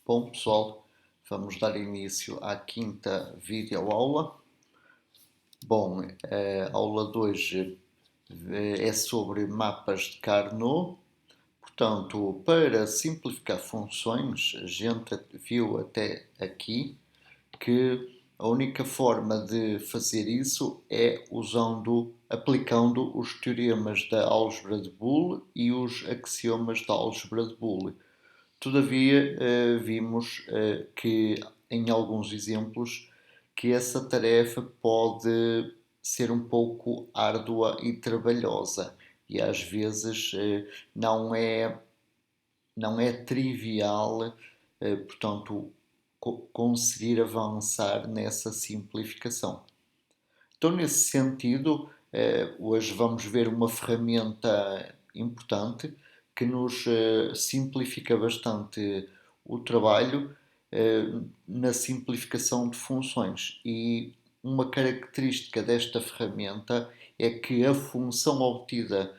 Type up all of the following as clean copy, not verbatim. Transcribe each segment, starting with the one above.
Bom, pessoal, vamos dar início à quinta videoaula. Bom, a aula de hoje é sobre mapas de Carnot. Portanto, para simplificar funções, a gente viu até aqui que a única forma de fazer isso é aplicando os teoremas da álgebra de Boole e os axiomas da álgebra de Boole. Todavia, vimos que em alguns exemplos que essa tarefa pode ser um pouco árdua e trabalhosa e às vezes não é, não é trivial, portanto, conseguir avançar nessa simplificação. Então, nesse sentido, hoje vamos ver uma ferramenta importante que nos simplifica bastante o trabalho na simplificação de funções. E uma característica desta ferramenta é que a função obtida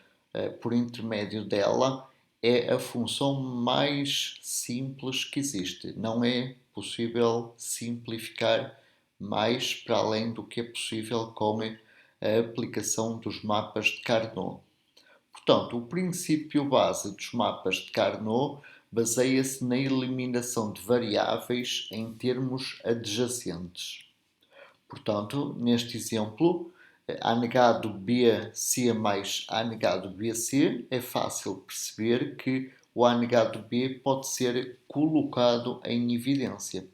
por intermédio dela é a função mais simples que existe. Não é possível simplificar mais para além do que é possível com a aplicação dos mapas de Carnot. Portanto, o princípio base dos mapas de Carnot baseia-se na eliminação de variáveis em termos adjacentes. Portanto, neste exemplo, A negado BC mais A negado BC, é fácil perceber que o A negado B pode ser colocado em evidência.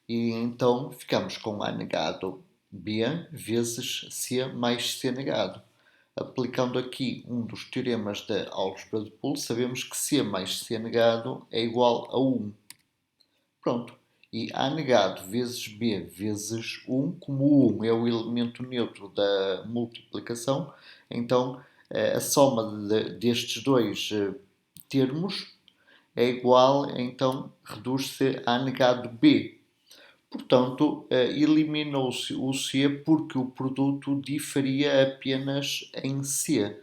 E então ficamos com A negado B vezes C mais C negado. Aplicando aqui um dos teoremas da álgebra de Boole, sabemos que C mais C negado é igual a 1. Pronto. E A negado vezes B vezes 1, como o 1 é o elemento neutro da multiplicação, então a soma destes dois termos é igual, então reduz-se a A negado B. Portanto, eliminou-se o C porque o produto diferia apenas em C.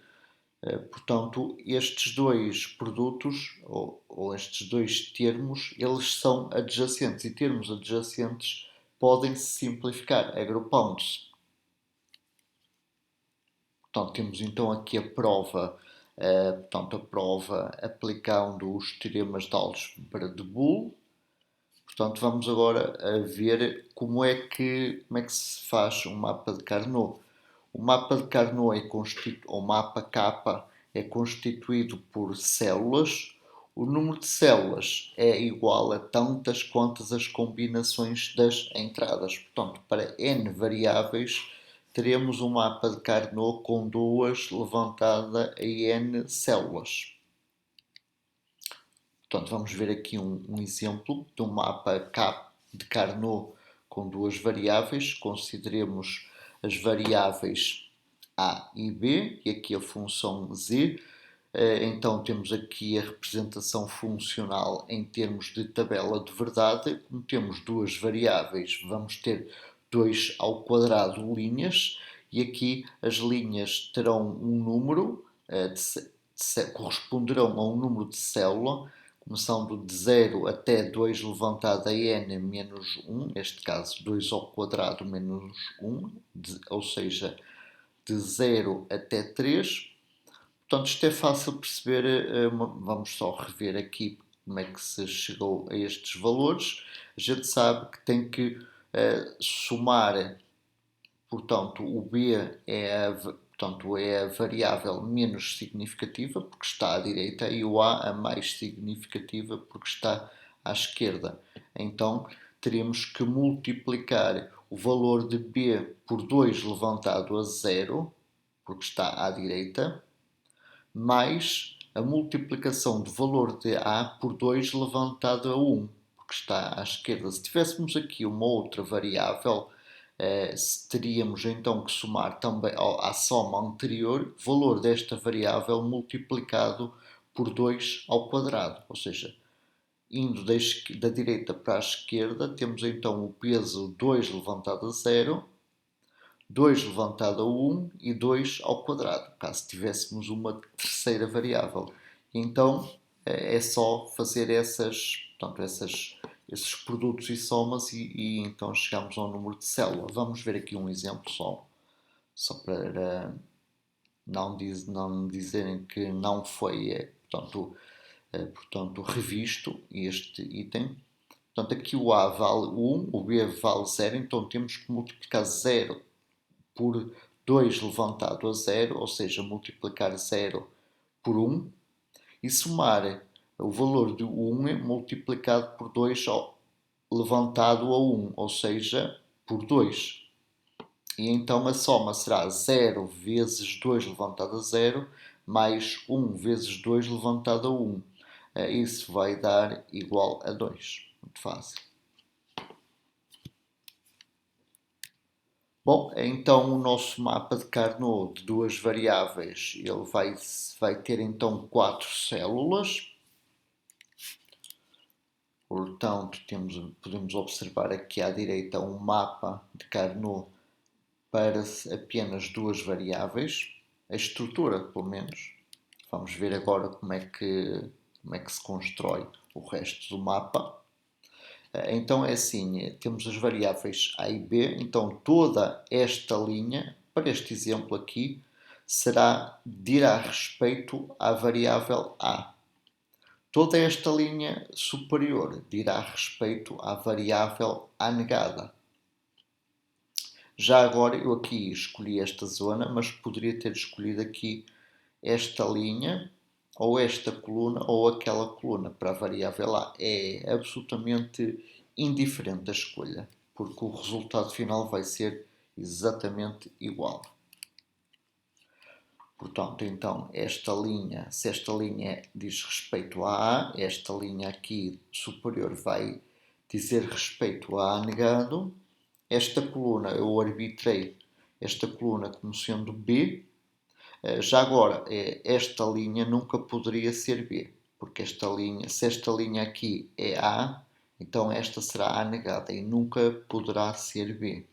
Portanto, estes dois produtos, ou estes dois termos, eles são adjacentes. E termos adjacentes podem-se simplificar, agrupando-se. Portanto, temos então aqui a prova, aplicando os teoremas de álgebra de Boole. Portanto, vamos agora a ver como é que se faz um mapa de Carnot. O mapa de Carnot ou mapa K é constituído por células. O número de células é igual a tantas quantas as combinações das entradas. Portanto, para n variáveis, teremos um mapa de Carnot com 2 levantada a n células. Portanto, vamos ver aqui um exemplo de um mapa K de Carnot com duas variáveis. Consideremos as variáveis A e B e aqui a função Z. Então temos aqui a representação funcional em termos de tabela de verdade. Como temos duas variáveis, vamos ter 2 ao quadrado linhas e aqui as linhas terão um número, corresponderão a um número de célula, começando de 0 até 2 levantado a n menos 1, neste caso 2 ao quadrado menos 1, ou seja, de 0 até 3. Portanto, isto é fácil perceber, vamos só rever aqui como é que se chegou a estes valores. A gente sabe que tem que somar, portanto, o B é a variável menos significativa, porque está à direita, e o A mais significativa, porque está à esquerda. Então, teremos que multiplicar o valor de B por 2 levantado a 0, porque está à direita, mais a multiplicação do valor de A por 2 levantado a 1, porque está à esquerda. Se tivéssemos aqui uma outra variável, teríamos então que somar também à soma anterior o valor desta variável multiplicado por 2 ao quadrado, ou seja, indo da direita para a esquerda, temos então o peso 2 levantado a 0, 2 levantado a 1 e 2 ao quadrado, caso tivéssemos uma terceira variável. Então, é só fazer portanto, esses produtos e somas e então chegamos ao número de célula. Vamos ver aqui um exemplo só para não dizerem que não foi, portanto, revisto este item. Portanto, aqui o A vale 1, o B vale 0, então temos que multiplicar 0 por 2 levantado a 0, ou seja, multiplicar 0 por 1, e somar o valor de 1 multiplicado por 2 levantado a 1, ou seja, por 2. E então a soma será 0 vezes 2 levantado a 0, mais 1 vezes 2 levantado a 1. Isso vai dar igual a 2. Muito fácil. Bom, então o nosso mapa de Carnot de duas variáveis, ele vai ter então 4 células. Portanto, podemos observar aqui à direita um mapa de Carnot para apenas duas variáveis, a estrutura pelo menos. Vamos ver agora como é que se constrói o resto do mapa. Então é assim, temos as variáveis A e B, então toda esta linha, para este exemplo aqui, dirá respeito à variável A. Toda esta linha superior dirá respeito à variável A negada. Já agora eu aqui escolhi esta zona, mas poderia ter escolhido aqui esta linha, ou esta coluna, ou aquela coluna para a variável A. É absolutamente indiferente a escolha, porque o resultado final vai ser exatamente igual. Portanto, então, se esta linha diz respeito a A, esta linha aqui superior vai dizer respeito a A negado. Esta coluna, eu arbitrei esta coluna como sendo B. Já agora, esta linha nunca poderia ser B, porque se esta linha aqui é A, então esta será A negada e nunca poderá ser B.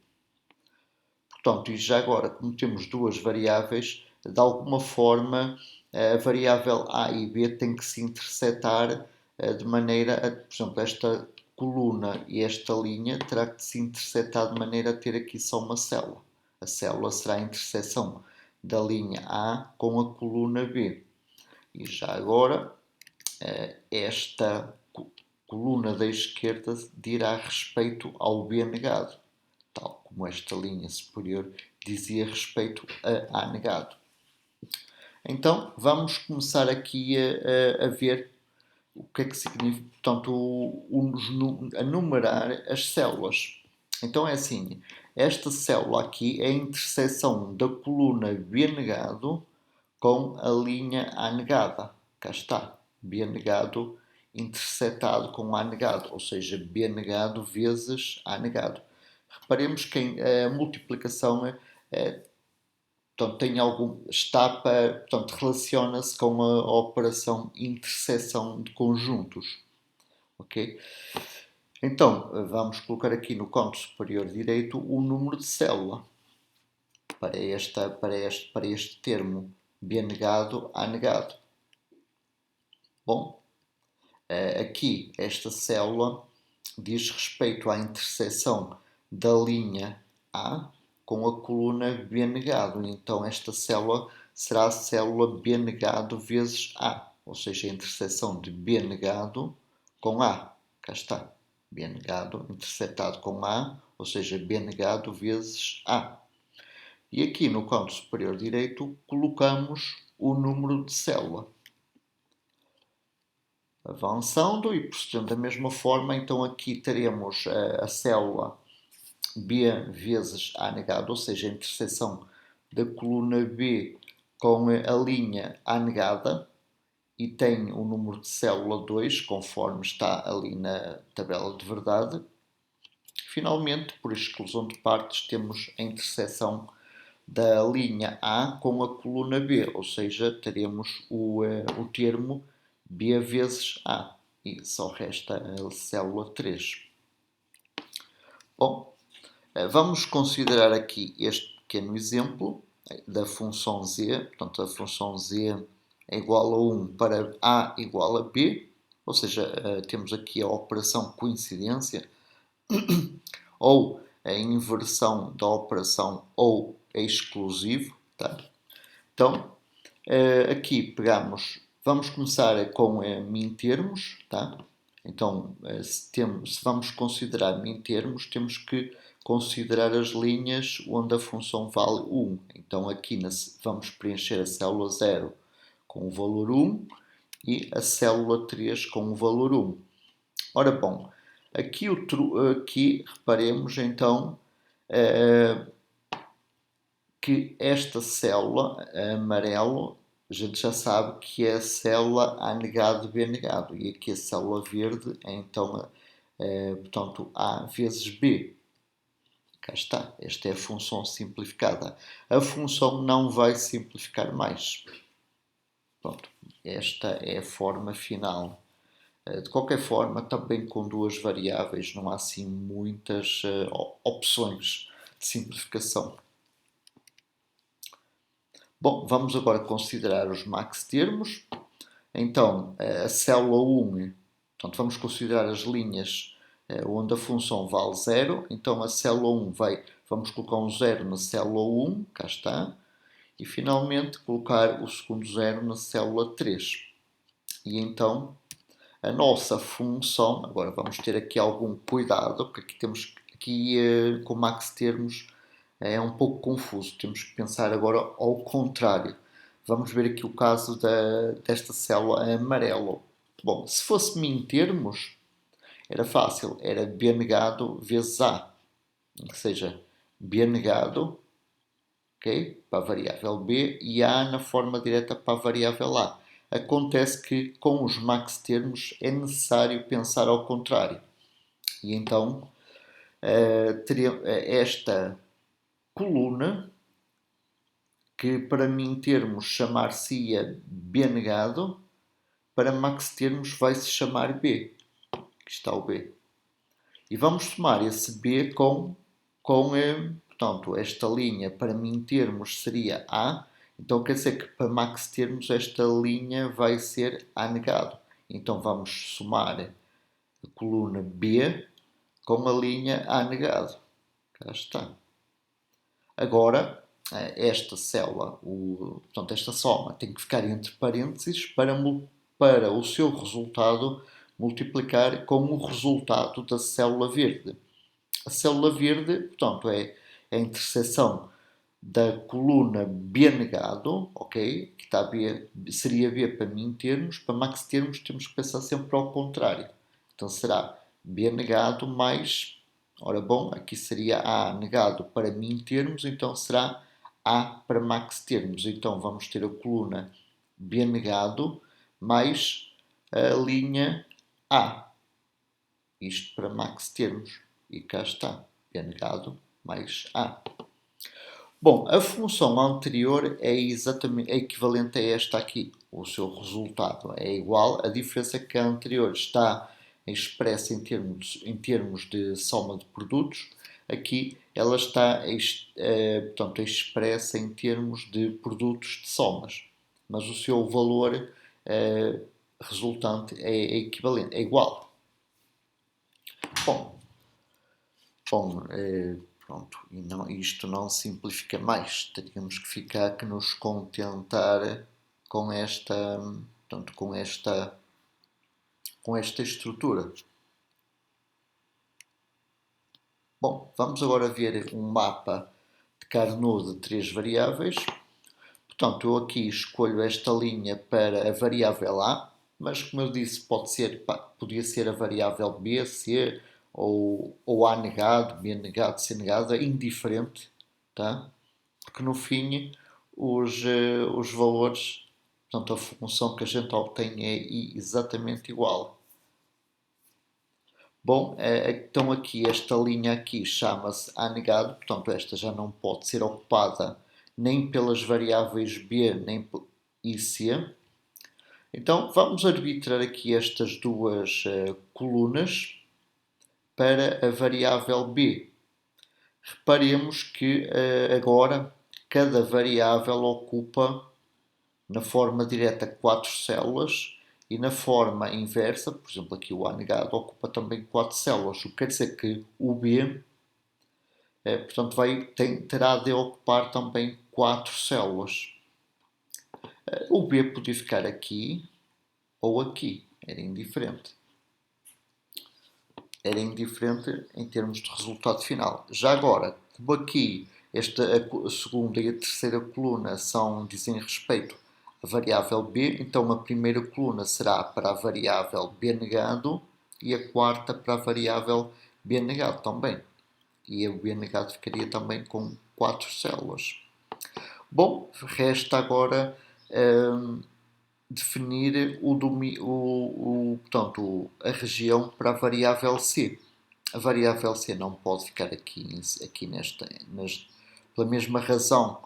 Portanto, e já agora, como temos duas variáveis, de alguma forma a variável A e B tem que se intersetar de maneira a, por exemplo, esta coluna e esta linha terá que se intersetar de maneira a ter aqui só uma célula. A célula será a interseção da linha A com a coluna B. E já agora, esta coluna da esquerda dirá respeito ao B negado, tal como esta linha superior dizia respeito a A negado. Então, vamos começar aqui a ver o que é que significa, portanto, a numerar as células. Então é assim, esta célula aqui é a interseção da coluna B negado com a linha A negada. Cá está, B negado intersetado com A negado, ou seja, B negado vezes A negado. Reparemos que a multiplicação portanto, relaciona-se com a operação interseção de conjuntos. Ok? Então, vamos colocar aqui no canto superior direito o número de célula para este termo B negado, A negado. Bom, aqui esta célula diz respeito à interseção da linha A com a coluna B negado. Então esta célula será a célula B negado vezes A, ou seja, a interseção de B negado com A. Cá está, B negado intersetado com A, ou seja, B negado vezes A. E aqui no canto superior direito colocamos o número de célula. Avançando e procedendo da mesma forma, então aqui teremos a célula B vezes A negado, ou seja, a interseção da coluna B com a linha A negada, e tem o número de célula 2, conforme está ali na tabela de verdade. Finalmente, por exclusão de partes, temos a interseção da linha A com a coluna B, ou seja, teremos o termo B vezes A, e só resta a célula 3. Bom, vamos considerar aqui este pequeno exemplo da função z. Portanto, a função z é igual a 1 para A igual a B, ou seja, temos aqui a operação coincidência, ou a inversão da operação ou exclusivo. Tá? Então, aqui pegamos, vamos começar com min termos. Tá? Então, se vamos considerar min termos, temos que considerar as linhas onde a função vale 1. Então, aqui vamos preencher a célula 0 com o valor 1 e a célula 3 com o valor 1. Ora bom, aqui reparemos então que esta célula amarelo, a gente já sabe que é a célula A negado, B negado, e aqui a célula verde é então, portanto, A vezes B. Cá está, esta é a função simplificada. A função não vai simplificar mais. Pronto, esta é a forma final. De qualquer forma, também com duas variáveis não há assim muitas opções de simplificação. Bom, vamos agora considerar os max termos. Então, a célula 1, portanto, vamos considerar as linhas onde a função vale 0. Então, a célula 1 vamos colocar um 0 na célula 1, cá está. E, finalmente, colocar o segundo 0 na célula 3. E, então, a nossa função, agora vamos ter aqui algum cuidado, porque com max termos é um pouco confuso, temos que pensar agora ao contrário. Vamos ver aqui o caso desta célula amarelo. Bom, se fosse min termos, era fácil, era B negado vezes A, ou seja, B negado, okay, para a variável B e A na forma direta para a variável A. Acontece que com os max termos é necessário pensar ao contrário. E então, teria esta coluna, que para min termos chamar-se-ia B negado, para max termos vai-se chamar B. Aqui está o B. E vamos somar esse B portanto, esta linha para min termos seria A. Então quer dizer que para max termos esta linha vai ser A negado. Então vamos somar a coluna B com a linha A negado. Cá está. Agora, esta célula, portanto, esta soma tem que ficar entre parênteses para o seu resultado multiplicar com o resultado da célula verde. A célula verde, portanto, é a interseção da coluna B negado, ok? Que está B, seria B para min termos, para max termos temos que pensar sempre ao contrário. Então será B negado mais, ora bom, aqui seria A negado para min termos, então será A para max termos. Então vamos ter a coluna B negado mais a linha A. Isto para max termos. E cá está, B negado mais A. Bom, a função anterior é equivalente a esta aqui. O seu resultado é igual. A diferença é que a anterior está expressa em termos de soma de produtos. Aqui ela está portanto, expressa em termos de produtos de somas. Mas o seu valor resultante é equivalente, é igual. Bom, pronto, e isto não simplifica mais. Teríamos que nos contentar com esta, portanto, com esta estrutura. Bom, vamos agora ver um mapa de Carnot de 3 variáveis. Portanto, eu aqui escolho esta linha para a variável A, mas como eu disse, podia ser a variável B, C, ou A negado, B negado, C negado, é indiferente, tá? Porque no fim os valores, portanto a função que a gente obtém é exatamente igual. Bom, então aqui esta linha aqui chama-se A negado, portanto esta já não pode ser ocupada nem pelas variáveis B nem e C. Então vamos arbitrar aqui estas duas colunas para a variável B. Reparemos que agora cada variável ocupa na forma direta 4 células e na forma inversa, por exemplo, aqui o A negado ocupa também 4 células, o que quer dizer que o B, portanto, terá de ocupar também 4 células. O B podia ficar aqui ou aqui, era indiferente. Era indiferente em termos de resultado final. Já agora, como aqui a segunda e a terceira coluna dizem respeito à variável B, então a primeira coluna será para a variável B negado e a quarta para a variável B negado também. E o B negado ficaria também com 4 células. Bom, resta agora definir portanto, a região para a variável C. A variável C não pode ficar aqui pela mesma razão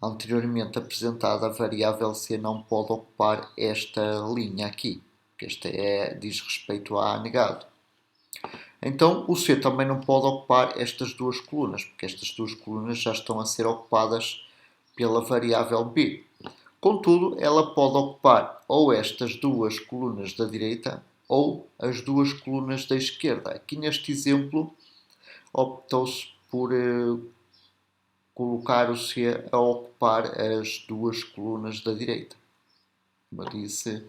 anteriormente apresentada, a variável C não pode ocupar esta linha aqui, porque esta diz respeito a A negado. Então o C também não pode ocupar estas duas colunas, porque estas duas colunas já estão a ser ocupadas pela variável B. Contudo, ela pode ocupar ou estas duas colunas da direita ou as duas colunas da esquerda. Aqui neste exemplo, optou-se por colocar o C a ocupar as duas colunas da direita. Como eu disse,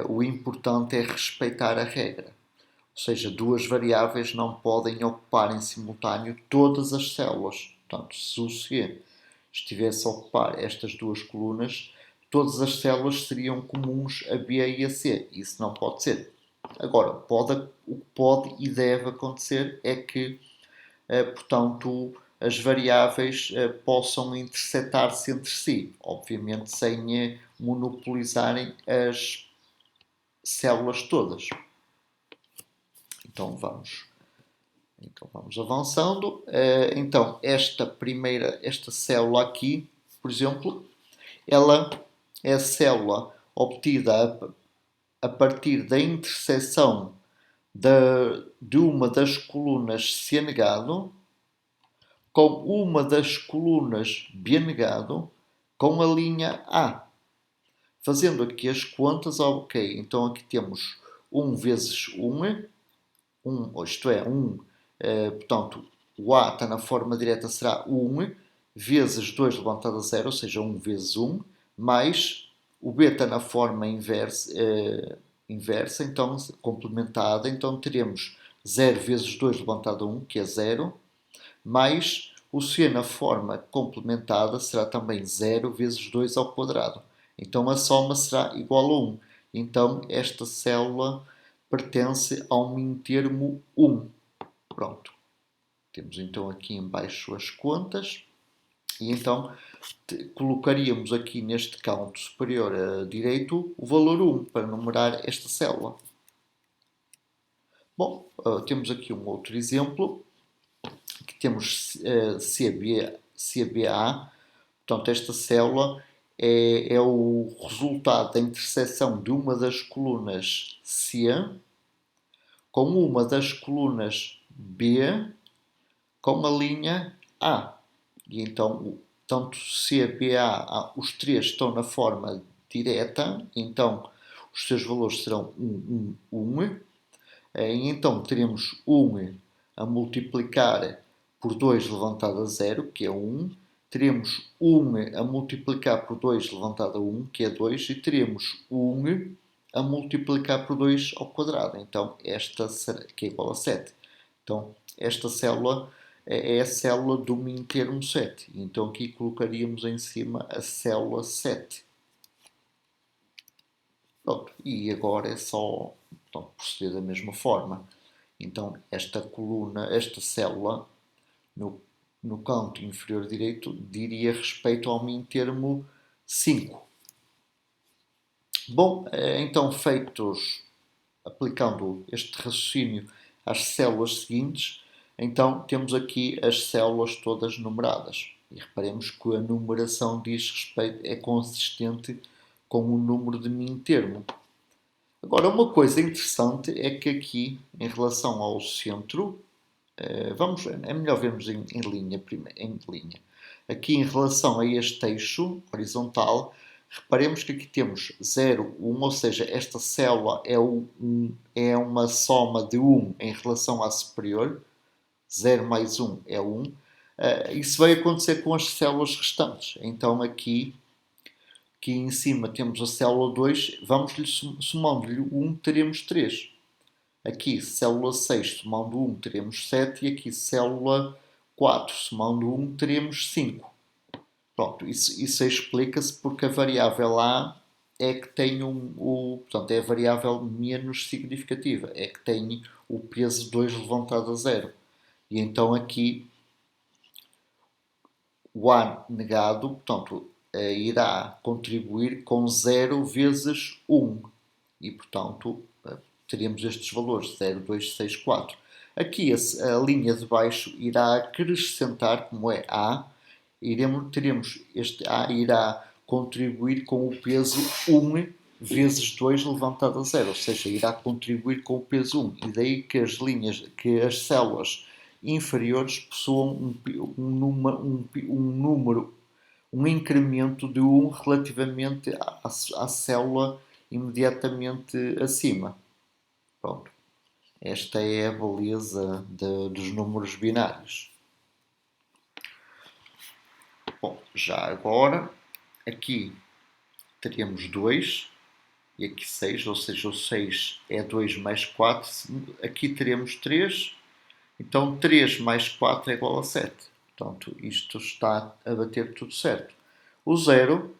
o importante é respeitar a regra. Ou seja, duas variáveis não podem ocupar em simultâneo todas as células. Portanto, se o C estivesse a ocupar estas duas colunas, todas as células seriam comuns a B e a C. Isso não pode ser. Agora, o que pode e deve acontecer é que, portanto, as variáveis possam intersetar-se entre si, obviamente sem monopolizarem as células todas. Então vamos avançando. Então esta célula aqui, por exemplo, ela é a célula obtida a partir da interseção de uma das colunas C negado com uma das colunas B negado com a linha A. Fazendo aqui as contas, ok, então aqui temos 1 vezes 1, isto é, portanto, o A está na forma direta, será 1 vezes 2 levantado a 0, ou seja, 1 vezes 1, mais o B está na forma inversa, então complementada, então teremos 0 vezes 2 levantado a 1, que é 0, mais o C na forma complementada será também 0 vezes 2 ao quadrado. Então a soma será igual a 1. Então esta célula pertence ao mintermo 1. Pronto. Temos então aqui em baixo as contas. E então colocaríamos aqui neste canto superior direito o valor 1 para numerar esta célula. Bom, temos aqui um outro exemplo, que temos CBA, portanto esta célula é o resultado da interseção de uma das colunas C com uma das colunas B com a linha A. E então, tanto C, B, A, os três estão na forma direta, então os seus valores serão 1, 1, 1. E então teremos 1 a multiplicar por 2 levantado a 0, que é 1. Teremos 1 a multiplicar por 2 levantado a 1, que é 2. E teremos 1 a multiplicar por 2 ao quadrado. Então, esta será, que é igual a 7. Então, esta célula é a célula do mintermo 7. Então, aqui colocaríamos em cima a célula 7. Pronto. E agora é só proceder da mesma forma. Então, esta célula, no canto inferior direito, diria respeito ao mintermo 5. Bom, então aplicando este raciocínio às células seguintes, então temos aqui as células todas numeradas. E reparemos que a numeração é consistente com o número de mintermo. Agora, uma coisa interessante é que aqui, em relação ao centro, é melhor vermos em linha. Aqui, em relação a este eixo horizontal, Reparemos que aqui temos 0, 1, ou seja, esta célula é uma soma de 1 em relação à superior. 0 mais 1 é 1. Isso vai acontecer com as células restantes. Então aqui em cima temos a célula 2, vamos-lhe somando-lhe 1, teremos 3. Aqui, célula 6, somando 1, teremos 7. E aqui, célula 4, somando 1, teremos 5. Pronto, isso explica-se porque a variável A é que tem portanto, é a variável menos significativa, é que tem o peso 2 levantado a 0. E então aqui o A negado, portanto, irá contribuir com 0 vezes 1. E, portanto, teríamos estes valores, 0, 2, 6, 4. Aqui a linha de baixo irá acrescentar, como é A, teremos este A irá contribuir com o peso 1 vezes 2 levantado a 0, ou seja, irá contribuir com o peso 1. E daí que as células inferiores possuam um incremento de 1 relativamente à célula imediatamente acima. Pronto. Esta é a beleza dos números binários. Bom, já agora, aqui teríamos 2 e aqui 6, ou seja, o 6 é 2 mais 4. Aqui teremos 3, então 3 mais 4 é igual a 7. Portanto, isto está a bater tudo certo. O 0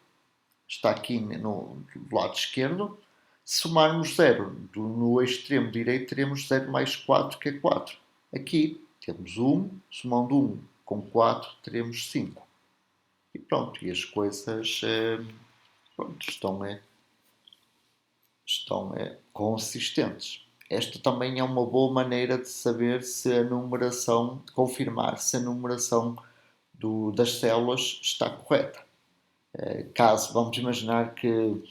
está aqui do lado esquerdo. Se somarmos 0 no extremo direito, teremos 0 mais 4, que é 4. Aqui temos 1, somando 1 com 4, teremos 5. E pronto, e as coisas pronto, estão consistentes. Esta também é uma boa maneira de saber se a numeração, de confirmar se a numeração das células está correta. Caso, vamos imaginar que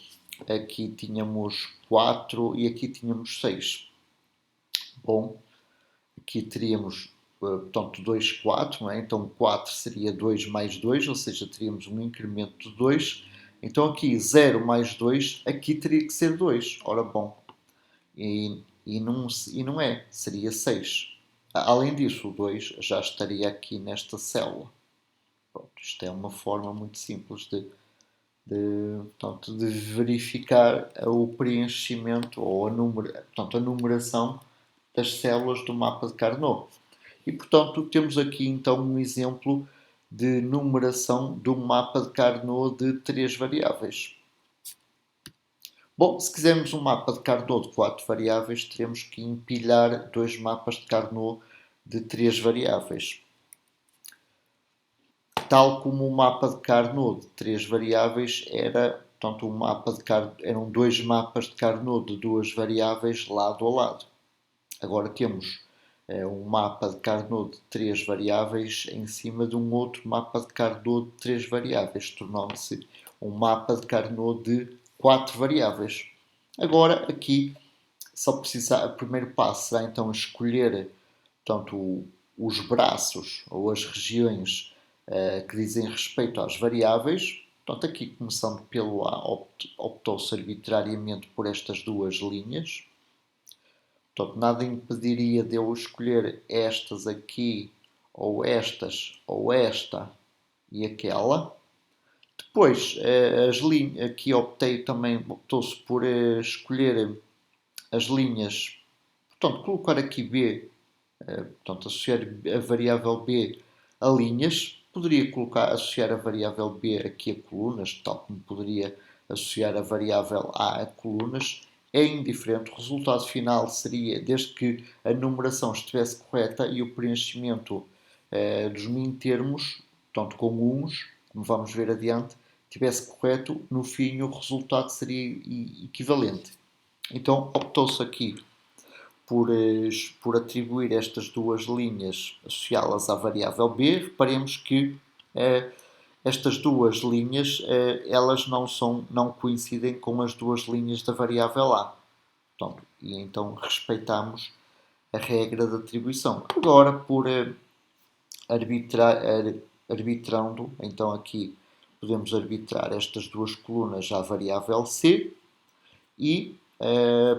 aqui tínhamos 4 e aqui tínhamos 6. Bom, aqui teríamos, portanto, 2, 4, não é? Então 4 seria 2 mais 2, ou seja, teríamos um incremento de 2. Então aqui 0 mais 2, aqui teria que ser 2. Ora bom, e não é, seria 6. Além disso, o 2 já estaria aqui nesta célula. Pronto, isto é uma forma muito simples portanto, de verificar o preenchimento ou a numeração das células do mapa de Carnot. E, portanto, temos aqui então um exemplo de numeração de um mapa de Carnot de 3 variáveis. Bom, se quisermos um mapa de Carnot de 4 variáveis, teremos que empilhar 2 mapas de Carnot de 3 variáveis. Tal como o mapa de Carnot de 3 variáveis era, portanto, eram 2 mapas de Carnot de 2 variáveis lado a lado. Agora temos um mapa de Carnot de 3 variáveis em cima de um outro mapa de Carnot de 3 variáveis, tornando-se um mapa de Carnot de 4 variáveis. Agora, aqui, o primeiro passo será então escolher, portanto, os braços ou as regiões que dizem respeito às variáveis. Portanto, aqui começando pelo A, optou-se arbitrariamente por estas duas linhas. Portanto, nada impediria de eu escolher estas aqui, ou estas, ou esta e aquela. Depois, aqui optou-se por escolher as linhas, portanto, colocar aqui B, portanto, associar a variável B a linhas. Poderia associar a variável B aqui a colunas, tal como poderia associar a variável A a colunas. É indiferente, o resultado final seria, desde que a numeração estivesse correta e o preenchimento dos min-termos, portanto com uns, como vamos ver adiante, estivesse correto, no fim o resultado seria equivalente. Então optou-se aqui por atribuir estas duas linhas, associá-las à variável B. Reparemos que estas duas linhas elas não coincidem com as duas linhas da variável A. Portanto, e então respeitamos a regra de atribuição. Agora, por arbitrando, então aqui podemos arbitrar estas duas colunas à variável C e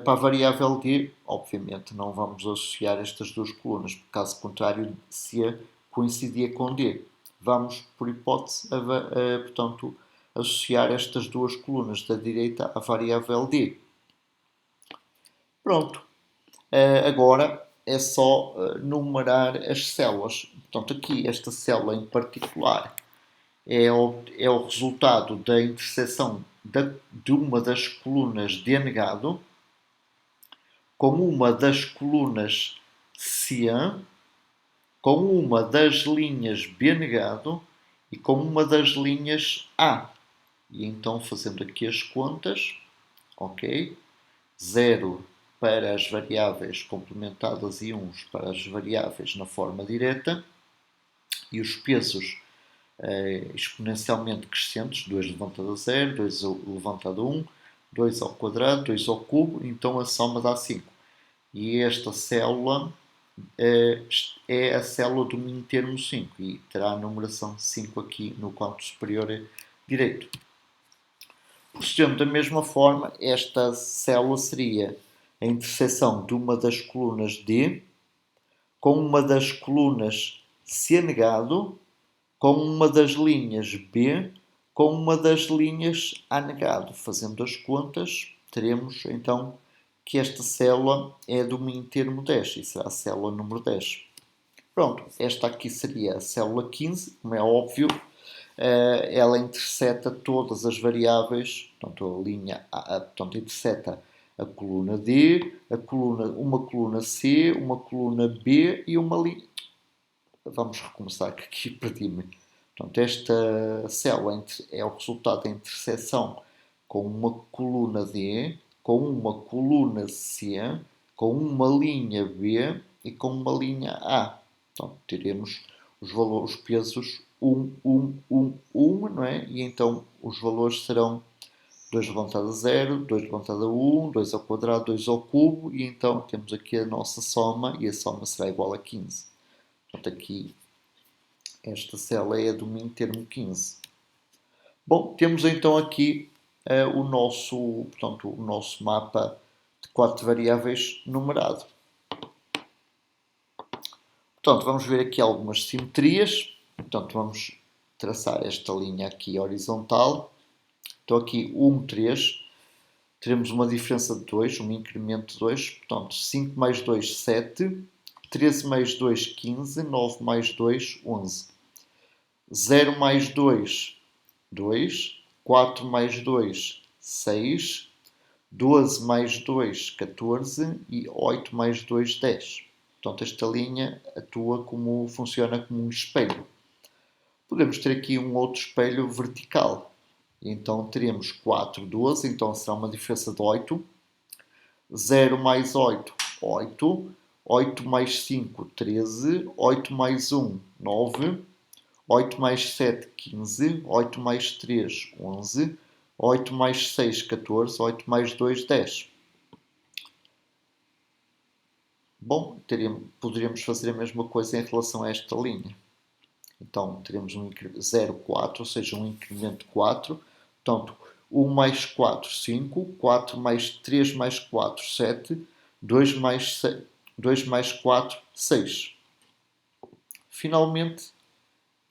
para a variável D, obviamente, não vamos associar estas duas colunas, porque caso contrário, C coincidia com D. Vamos, por hipótese, portanto, associar estas duas colunas da direita à variável D. Pronto. Agora é só numerar as células. Portanto, aqui esta célula em particular é o resultado da interseção de uma das colunas D negado com uma das colunas cian, com uma das linhas B negado e com uma das linhas A. E então, fazendo aqui as contas, ok? 0 para as variáveis complementadas e 1 para as variáveis na forma direta, e os pesos exponencialmente crescentes, 2 elevado a 0, 2 elevado a 1, 2 ao quadrado, 2 ao cubo, então a soma dá 5. E esta célula é a célula do meio termo 5 e terá a numeração 5 aqui no canto superior direito. Procedendo da mesma forma, esta célula seria a interseção de uma das colunas D com uma das colunas C negado, com uma das linhas B, com uma das linhas A negado. Fazendo as contas, teremos então que esta célula é do meio termo 10 e será a célula número 10. Pronto, esta aqui seria a célula 15, como é óbvio. Ela interseta todas as variáveis, portanto, a linha A, portanto, interseta a coluna D, uma coluna C, uma coluna B e uma linha. Vamos recomeçar, que aqui perdi-me. Portanto, esta célula é o resultado da interseção com uma coluna D, com uma coluna C, com uma linha B e com uma linha A. Então, teremos os valores, os pesos 1, 1, 1, 1, não é? E então os valores serão 2 levantado a 0, 2 levantado a 1, 2 ao quadrado, 2 ao cubo, e então temos aqui a nossa soma, e a soma será igual a 15. Portanto, aqui esta célula é do meio termo 15. Bom, temos então aqui o nosso mapa de 4 variáveis numerado. Portanto, vamos ver aqui algumas simetrias. Portanto, vamos traçar esta linha aqui horizontal. Então, aqui 1, 3. Teremos uma diferença de 2, um incremento de 2. Portanto, 5 mais 2, 7. 13 mais 2, 15. 9 mais 2, 11. 0 mais 2, 2. 4 mais 2, 6. 12 mais 2, 14. E 8 mais 2, 10. Portanto, esta linha funciona como um espelho. Podemos ter aqui um outro espelho vertical. Então, teremos 4, 12. Então, será uma diferença de 8. 0 mais 8, 8. 8 mais 5, 13. 8 mais 1, 9. 8 mais 7, 15. 8 mais 3, 11. 8 mais 6, 14. 8 mais 2, 10. Bom, poderíamos fazer a mesma coisa em relação a esta linha. Então, teremos um 0, 4, ou seja, um incremento de 4. Portanto, 1 mais 4, 5. 4 mais 3 mais 4, 7. 2 mais 4, 6. Finalmente,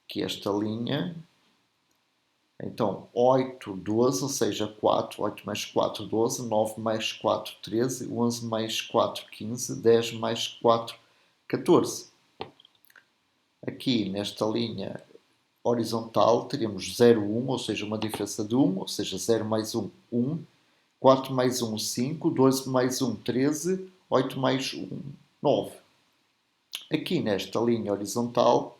que esta linha, então 8, 12, ou seja, 4, 8 mais 4, 12, 9 mais 4, 13, 11 mais 4, 15, 10 mais 4, 14. Aqui nesta linha horizontal teríamos 0, 1, ou seja, uma diferença de 1, ou seja, 0 mais 1, 1, 4 mais 1, 5, 12 mais 1, 13, 8 mais 1, 9. Aqui nesta linha horizontal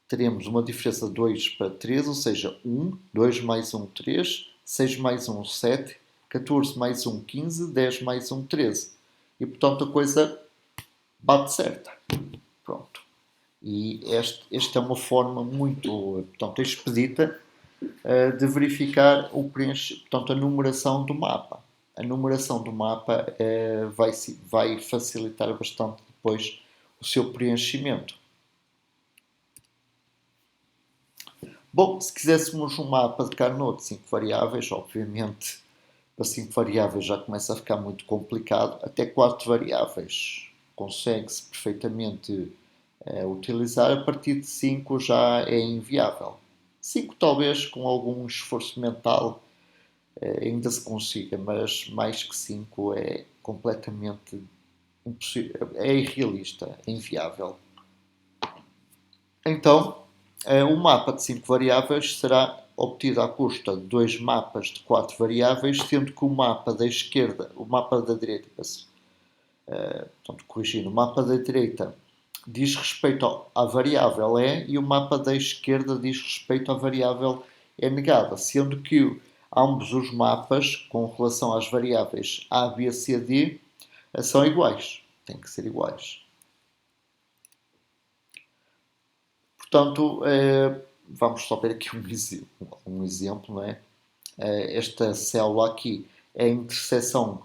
teremos uma diferença de 2 para 3, ou seja, 1, 2 mais 1, 3, 6 mais 1, 7, 14 mais 1, 15, 10 mais 1, 13. E, portanto, a coisa bate certa. Pronto. E esta é uma forma muito, portanto, expedita de verificar portanto, a numeração do mapa. A numeração do mapa vai facilitar bastante depois o seu preenchimento. Bom, se quiséssemos um mapa de Carnot de 5 variáveis, obviamente para 5 variáveis já começa a ficar muito complicado. Até 4 variáveis consegue-se perfeitamente utilizar. A partir de 5 já é inviável. 5 talvez com algum esforço mental ainda se consiga, mas mais que 5 é completamente impossível, é irrealista, é inviável. Então, o mapa de 5 variáveis será obtido à custa de 2 mapas de 4 variáveis, sendo que o mapa da esquerda, o mapa da direita, portanto, corrigindo, o mapa da direita diz respeito à variável E e o mapa da esquerda diz respeito à variável E negada, sendo que ambos os mapas, com relação às variáveis A, B, C, D, são iguais. Têm que ser iguais. Portanto, vamos só ver aqui um exemplo, não é? Esta célula aqui é a interseção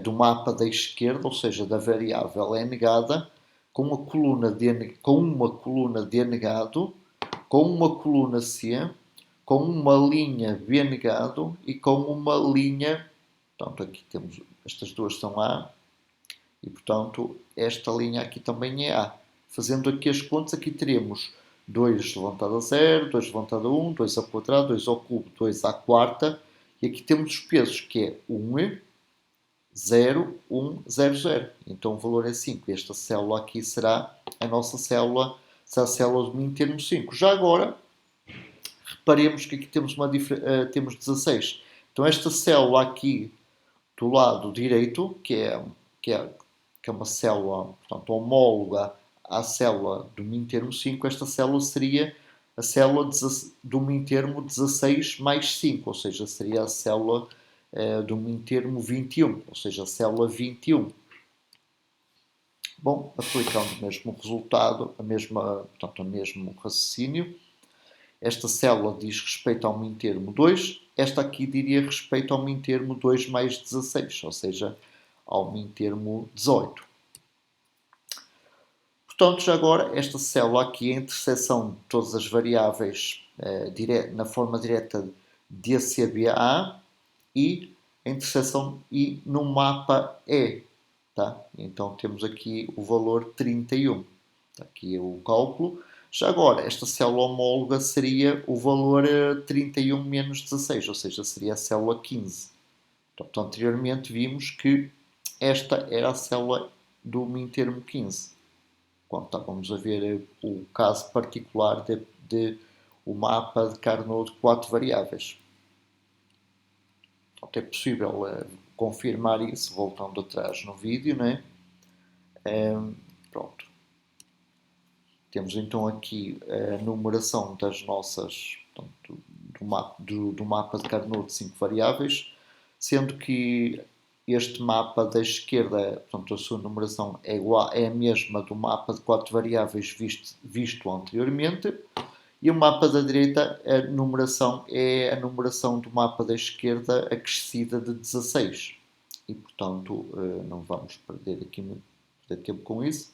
do mapa da esquerda, ou seja, da variável E negada, com uma coluna D negado, com uma coluna C, com uma linha B negado e com uma linha, portanto aqui temos, estas duas são A, e portanto esta linha aqui também é A. Fazendo aqui as contas, aqui teremos 2 elevado a 0, 2 elevado a 1, 2 ao quadrado, 2 ao cubo, 2 à quarta, e aqui temos os pesos, que é 1, 0, 1, 0, 0. Então o valor é 5. Esta célula aqui será a nossa célula, será a célula do mínimo termo 5. Já agora, reparemos que aqui temos, temos 16. Então esta célula aqui do lado direito, que é uma célula, portanto, homóloga à célula do mínimo termo 5, esta célula seria a célula do mínimo termo 16 mais 5, ou seja, seria a célula do mínimo termo 21, ou seja, a célula 21. Bom, aplicando o mesmo resultado, portanto, o mesmo raciocínio, esta célula diz respeito ao mínimo termo 2, esta aqui diria respeito ao mínimo termo 2 mais 16, ou seja, ao mínimo termo 18. Portanto, já agora, esta célula aqui, a interseção de todas as variáveis na forma direta de ACBA e a interseção I no mapa E. Tá? Então temos aqui o valor 31. Aqui é o cálculo. Já agora, esta célula homóloga seria o valor 31 menos 16, ou seja, seria a célula 15. Portanto, anteriormente vimos que esta era a célula do mínimo termo 15. Quando estávamos a ver o caso particular de o mapa de Carnot de 4 variáveis. Portanto, é possível confirmar isso voltando atrás no vídeo, né? Pronto. Temos então aqui a numeração das nossas, portanto, do mapa de Carnot de 5 variáveis, sendo que este mapa da esquerda, portanto, a sua numeração é a mesma do mapa de 4 variáveis visto anteriormente, e o mapa da direita, a numeração é a numeração do mapa da esquerda acrescida de 16. E, portanto, não vamos perder tempo com isso,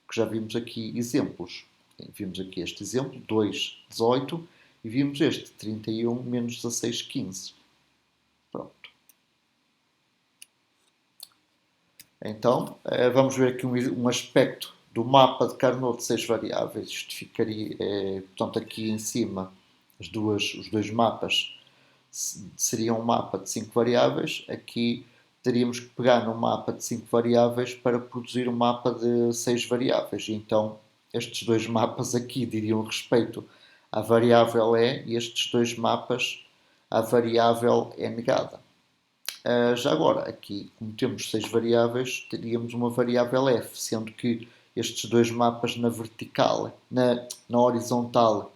porque já vimos aqui exemplos. Vimos aqui este exemplo, 2, 18, e vimos este, 31 menos 16, 15. Pronto. Então, vamos ver aqui um aspecto do mapa de Carnot de 6 variáveis. Isto ficaria, portanto, aqui em cima, os dois mapas seriam um mapa de 5 variáveis. Aqui teríamos que pegar no mapa de 5 variáveis para produzir um mapa de 6 variáveis. E então, estes dois mapas aqui diriam respeito à variável E e estes dois mapas à variável E negada. Já agora, aqui, como temos 6 variáveis, teríamos uma variável f, sendo que estes dois mapas na vertical, na horizontal,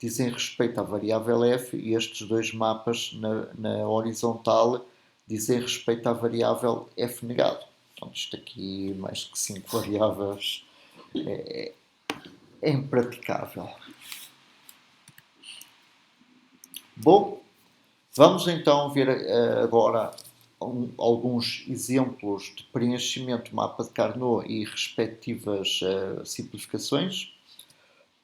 dizem respeito à variável f e estes dois mapas na horizontal dizem respeito à variável f negado. Então, isto aqui, mais que 5 variáveis, é impraticável. Bom, vamos então ver agora alguns exemplos de preenchimento do mapa de Carnot e respectivas simplificações.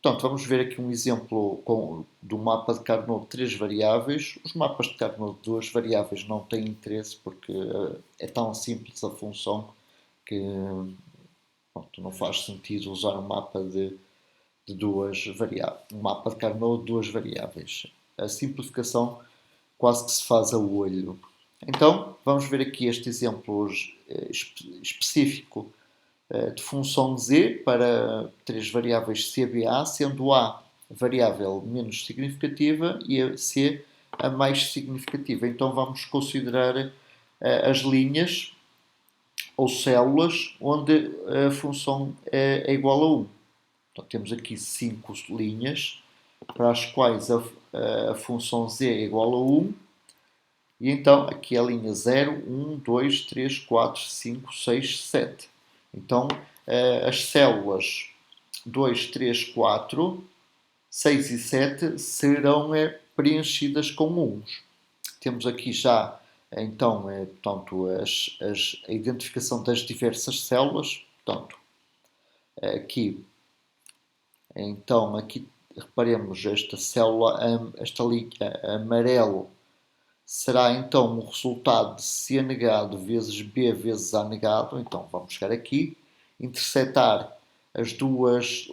Portanto, vamos ver aqui um exemplo do mapa de Carnot de 3 variáveis. Os mapas de Carnot de 2 variáveis não têm interesse porque é tão simples a função que pronto, não faz sentido usar um mapa de duas variáveis, um mapa de Carnot de duas variáveis. A simplificação quase que se faz a olho. Então, vamos ver aqui este exemplo específico de função z para três variáveis c, b, a, sendo a variável menos significativa e a c a mais significativa. Então vamos considerar as linhas ou células onde a função é igual a 1. Então temos aqui 5 linhas para as quais a função z é igual a 1. E então aqui a linha 0, 1, 2, 3, 4, 5, 6, 7. Então as células 2, 3, 4, 6 e 7 serão preenchidas com 1. Temos aqui já então portanto, a identificação das diversas células. Portanto, aqui, então, aqui reparemos esta célula, esta linha amarelo será então o resultado de C negado vezes B vezes A negado. Então vamos chegar aqui, intersetar as duas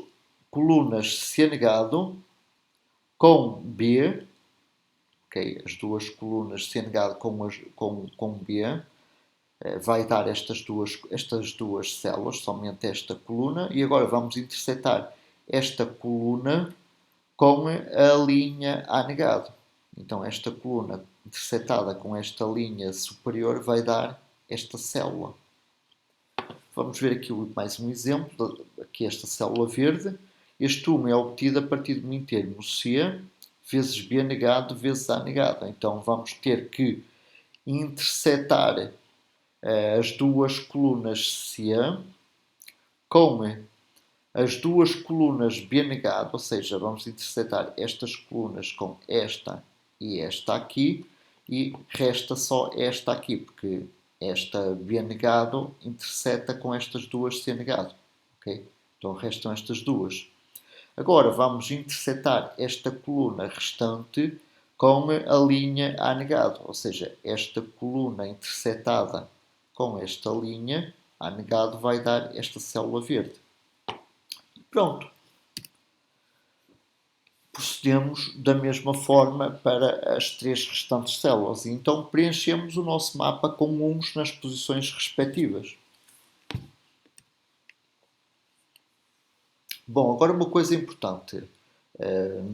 colunas C negado com B, okay, as duas colunas C negado com B, vai dar estas duas células, somente esta coluna, e agora vamos intersetar esta coluna com a linha A negado. Então esta coluna intersetada com esta linha superior vai dar esta célula. Vamos ver aqui mais um exemplo, aqui esta célula verde. Este 1 é obtido a partir de um termo C vezes B negado vezes A negado. Então vamos ter que intersetar as duas colunas C com as duas colunas B negado, ou seja, vamos intersetar estas colunas com esta e esta aqui, e resta só esta aqui, porque esta B negado interseta com estas duas C negado. Okay? Então restam estas duas. Agora vamos intersetar esta coluna restante com a linha A negado, ou seja, esta coluna intersetada com esta linha A negado vai dar esta célula verde. Pronto. Procedemos da mesma forma para as três restantes células. Então preenchemos o nosso mapa com uns nas posições respectivas. Bom, agora uma coisa importante.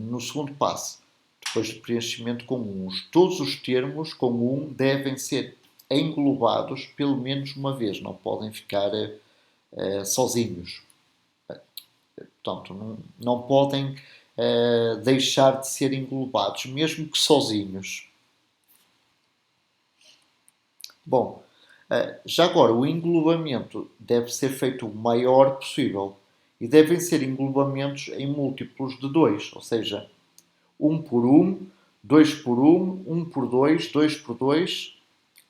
No segundo passo, depois do preenchimento com uns, todos os termos com um devem ser englobados pelo menos uma vez. Não podem ficar sozinhos. Portanto, não podem deixar de ser englobados, mesmo que sozinhos. Bom, já agora, o englobamento deve ser feito o maior possível e devem ser englobamentos em múltiplos de 2, ou seja, 1 por 1, 2 por 1, 1 por 2, 2 por 2,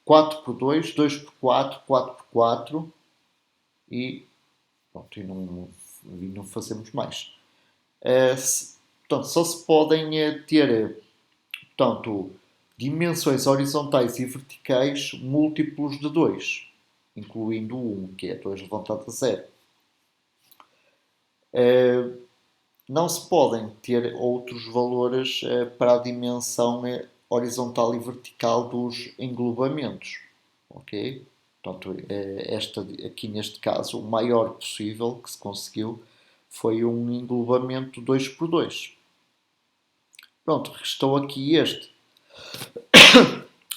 4 por 2, 2 por 4, 4 por 4 e, pronto, e não fazemos mais. Portanto, só se podem ter portanto, dimensões horizontais e verticais múltiplos de 2, incluindo 1, que é 2 levantado a 0. Não se podem ter outros valores para a dimensão horizontal e vertical dos englobamentos. Ok? Portanto, aqui neste caso, o maior possível que se conseguiu foi um englobamento 2 por 2. Pronto, restou aqui este.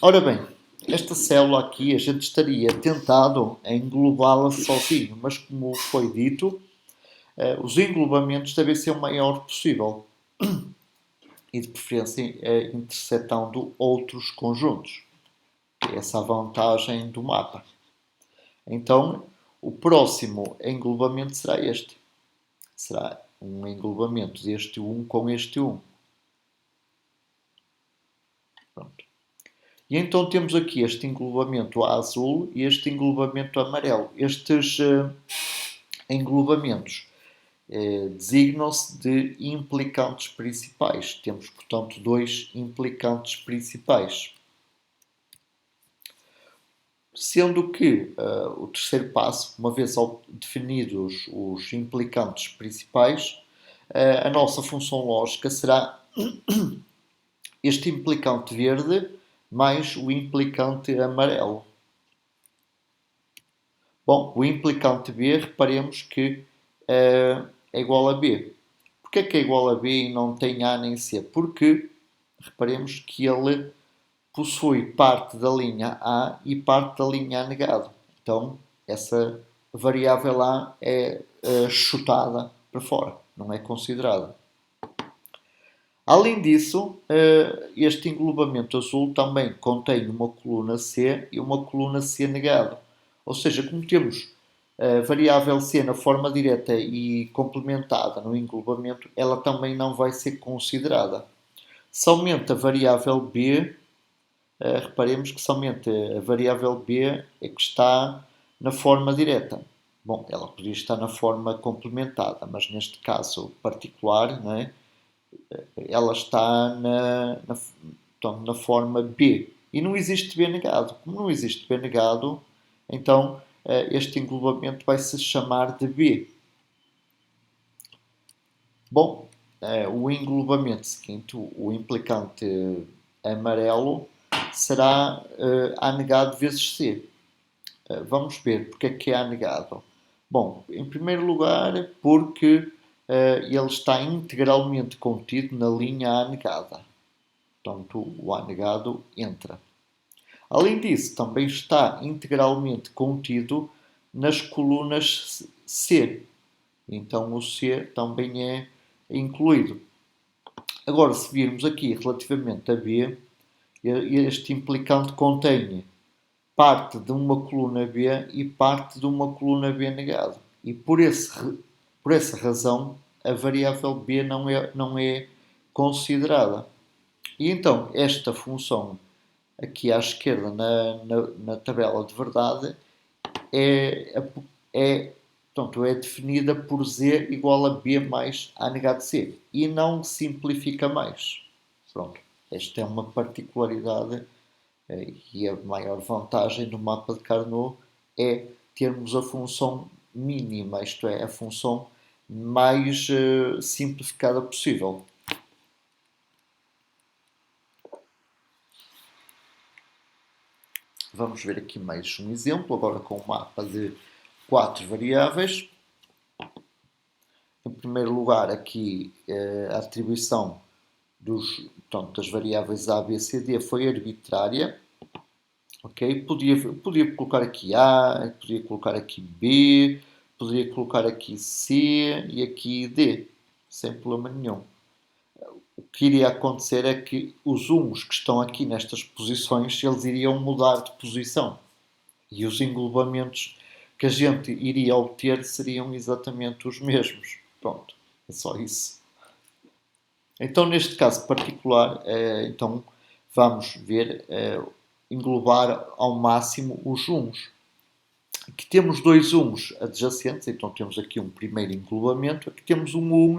Ora bem, esta célula aqui a gente estaria tentado a englobá-la sozinho, mas como foi dito, os englobamentos devem ser o maior possível e de preferência intersetando outros conjuntos. Essa é a vantagem do mapa. Então, o próximo englobamento será este. Será um englobamento deste 1 com este 1. Pronto. E então temos aqui este englobamento azul e este englobamento amarelo. Estes englobamentos designam-se de implicantes principais. Temos, portanto, dois implicantes principais. Sendo que o terceiro passo, uma vez definidos os implicantes principais, a nossa função lógica será este implicante verde mais o implicante amarelo. Bom, o implicante B, reparemos que é igual a B. Porquê que é igual a B e não tem A nem C? Porque, reparemos que ele possui parte da linha A e parte da linha A negado. Então, essa variável A é chutada para fora, não é considerada. Além disso, este englobamento azul também contém uma coluna C e uma coluna C negado. Ou seja, como temos a variável C na forma direta e complementada no englobamento, ela também não vai ser considerada. Somente a variável B, reparemos que somente a variável B é que está na forma direta. Bom, ela podia estar na forma complementada, mas neste caso particular, não é? Ela está na forma B. E não existe B negado. Como não existe B negado, então este englobamento vai se chamar de B. Bom, o englobamento seguinte, o implicante amarelo, será A negado vezes C. Vamos ver porque é que é A negado. Bom, em primeiro lugar, porque ele está integralmente contido na linha A negada. Portanto, o A negado entra. Além disso, também está integralmente contido nas colunas C. Então, o C também é incluído. Agora, se virmos aqui relativamente a B, este implicante contém parte de uma coluna B e parte de uma coluna B negado. E por essa razão, a variável B não é considerada. E então, esta função aqui à esquerda na tabela de verdade portanto, é definida por Z igual a B mais A negado C. E não simplifica mais. Pronto, esta é uma particularidade e a maior vantagem do mapa de Carnot é termos a função mínima, isto é, a função mais simplificada possível. Vamos ver aqui mais um exemplo, agora com um mapa de 4 variáveis. Em primeiro lugar, aqui a atribuição das variáveis A, B, C, D foi arbitrária. Ok? Podia colocar aqui A, podia colocar aqui B, poderia colocar aqui C e aqui D, sem problema nenhum. O que iria acontecer é que os uns que estão aqui nestas posições, eles iriam mudar de posição. E os englobamentos que a gente iria obter seriam exatamente os mesmos. Pronto, é só isso. Então, neste caso particular, então vamos ver englobar ao máximo os uns. Aqui temos dois uns adjacentes, então temos aqui um primeiro englobamento. Aqui temos um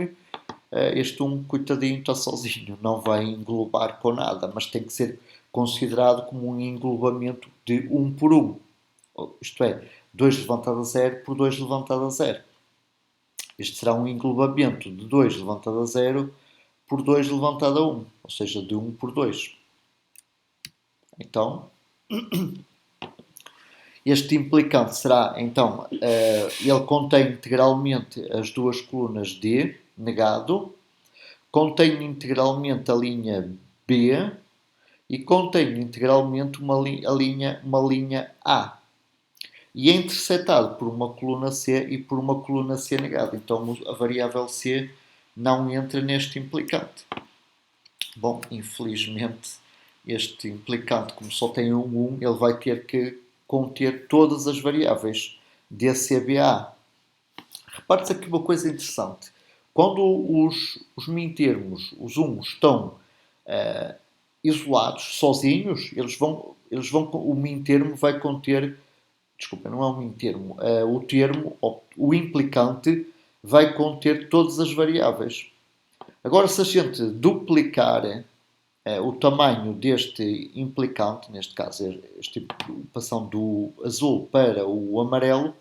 este coitadinho, está sozinho, não vai englobar com nada, mas tem que ser considerado como um englobamento de 1 por 1. Isto é, 2 levantado a 0 por 2 levantado a 0. Este será um englobamento de 2 levantado a 0 por 2 levantado a 1, ou seja, de 1 por 2. Então, este implicante será, então, ele contém integralmente as duas colunas D, negado, contém integralmente a linha B e contém integralmente uma linha A. E é interceptado por uma coluna C e por uma coluna C negada. Então a variável C não entra neste implicante. Bom, infelizmente, este implicante, como só tem um 1, ele vai ter que conter todas as variáveis D, C, B, A. Repare-se aqui uma coisa interessante. Quando os mintermos, os uns, estão isolados, sozinhos, o mintermo vai conter, desculpa, não é um mintermo, o implicante vai conter todas as variáveis. Agora, se a gente duplicar o tamanho deste implicante, neste caso, este passando do azul para o amarelo,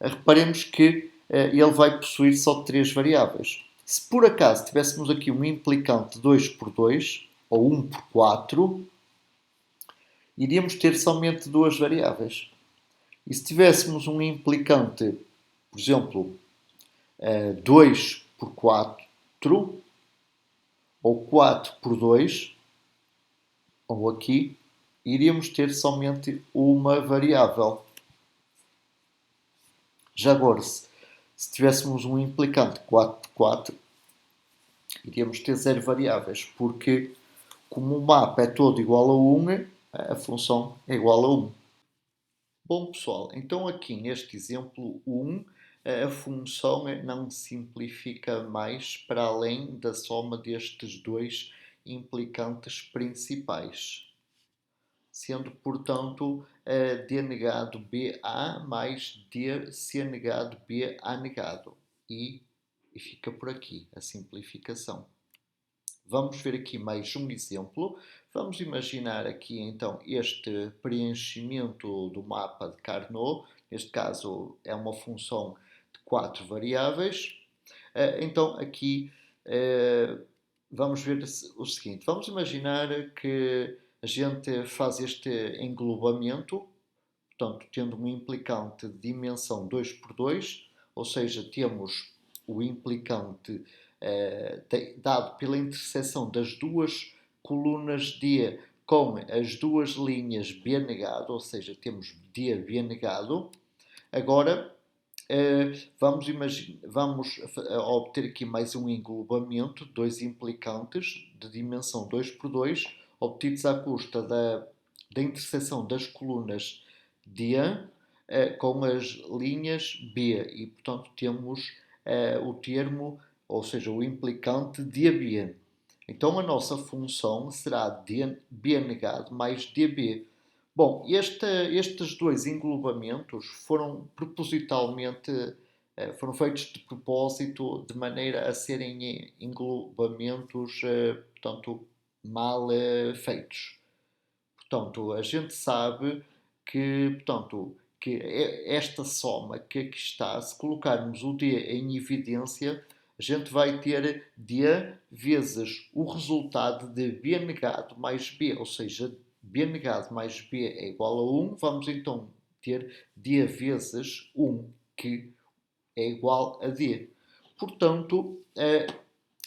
reparemos que ele vai possuir só 3 variáveis. Se por acaso tivéssemos aqui um implicante 2 por 2 ou 1 por 4, iríamos ter somente 2 variáveis. E se tivéssemos um implicante, por exemplo, 2 por 4 ou 4 por 2, ou aqui, iríamos ter somente uma variável. Já agora, se tivéssemos um implicante 4 por 4, iríamos ter 0 variáveis, porque como o mapa é todo igual a 1, a função é igual a 1. Bom pessoal, então aqui neste exemplo 1, a função não simplifica mais para além da soma destes dois implicantes principais, sendo portanto d negado BA mais dC negado BA negado, e fica por aqui a simplificação. Vamos ver aqui mais um exemplo. Vamos imaginar aqui então este preenchimento do mapa de Carnot. Neste caso é uma função de 4 variáveis. Então aqui vamos ver o seguinte. Vamos imaginar que a gente faz este englobamento, portanto tendo um implicante de dimensão 2 por 2, ou seja, temos o implicante dado pela interseção das duas colunas D com as duas linhas B negado, ou seja, temos D B negado. Agora vamos obter aqui mais um englobamento, dois implicantes de dimensão 2 por 2, obtidos à custa da interseção das colunas D com as linhas B, e portanto temos o termo, ou seja, o implicante dB. Então a nossa função será dB negado mais dB. Bom, estes dois englobamentos foram propositalmente foram feitos de propósito de maneira a serem englobamentos, portanto, mal feitos. Portanto, a gente sabe que, portanto, que esta soma que aqui está, se colocarmos o D em evidência, a gente vai ter D vezes o resultado de B negado mais B, ou seja, B negado mais B é igual a 1. Vamos então ter D vezes 1, que é igual a D. Portanto,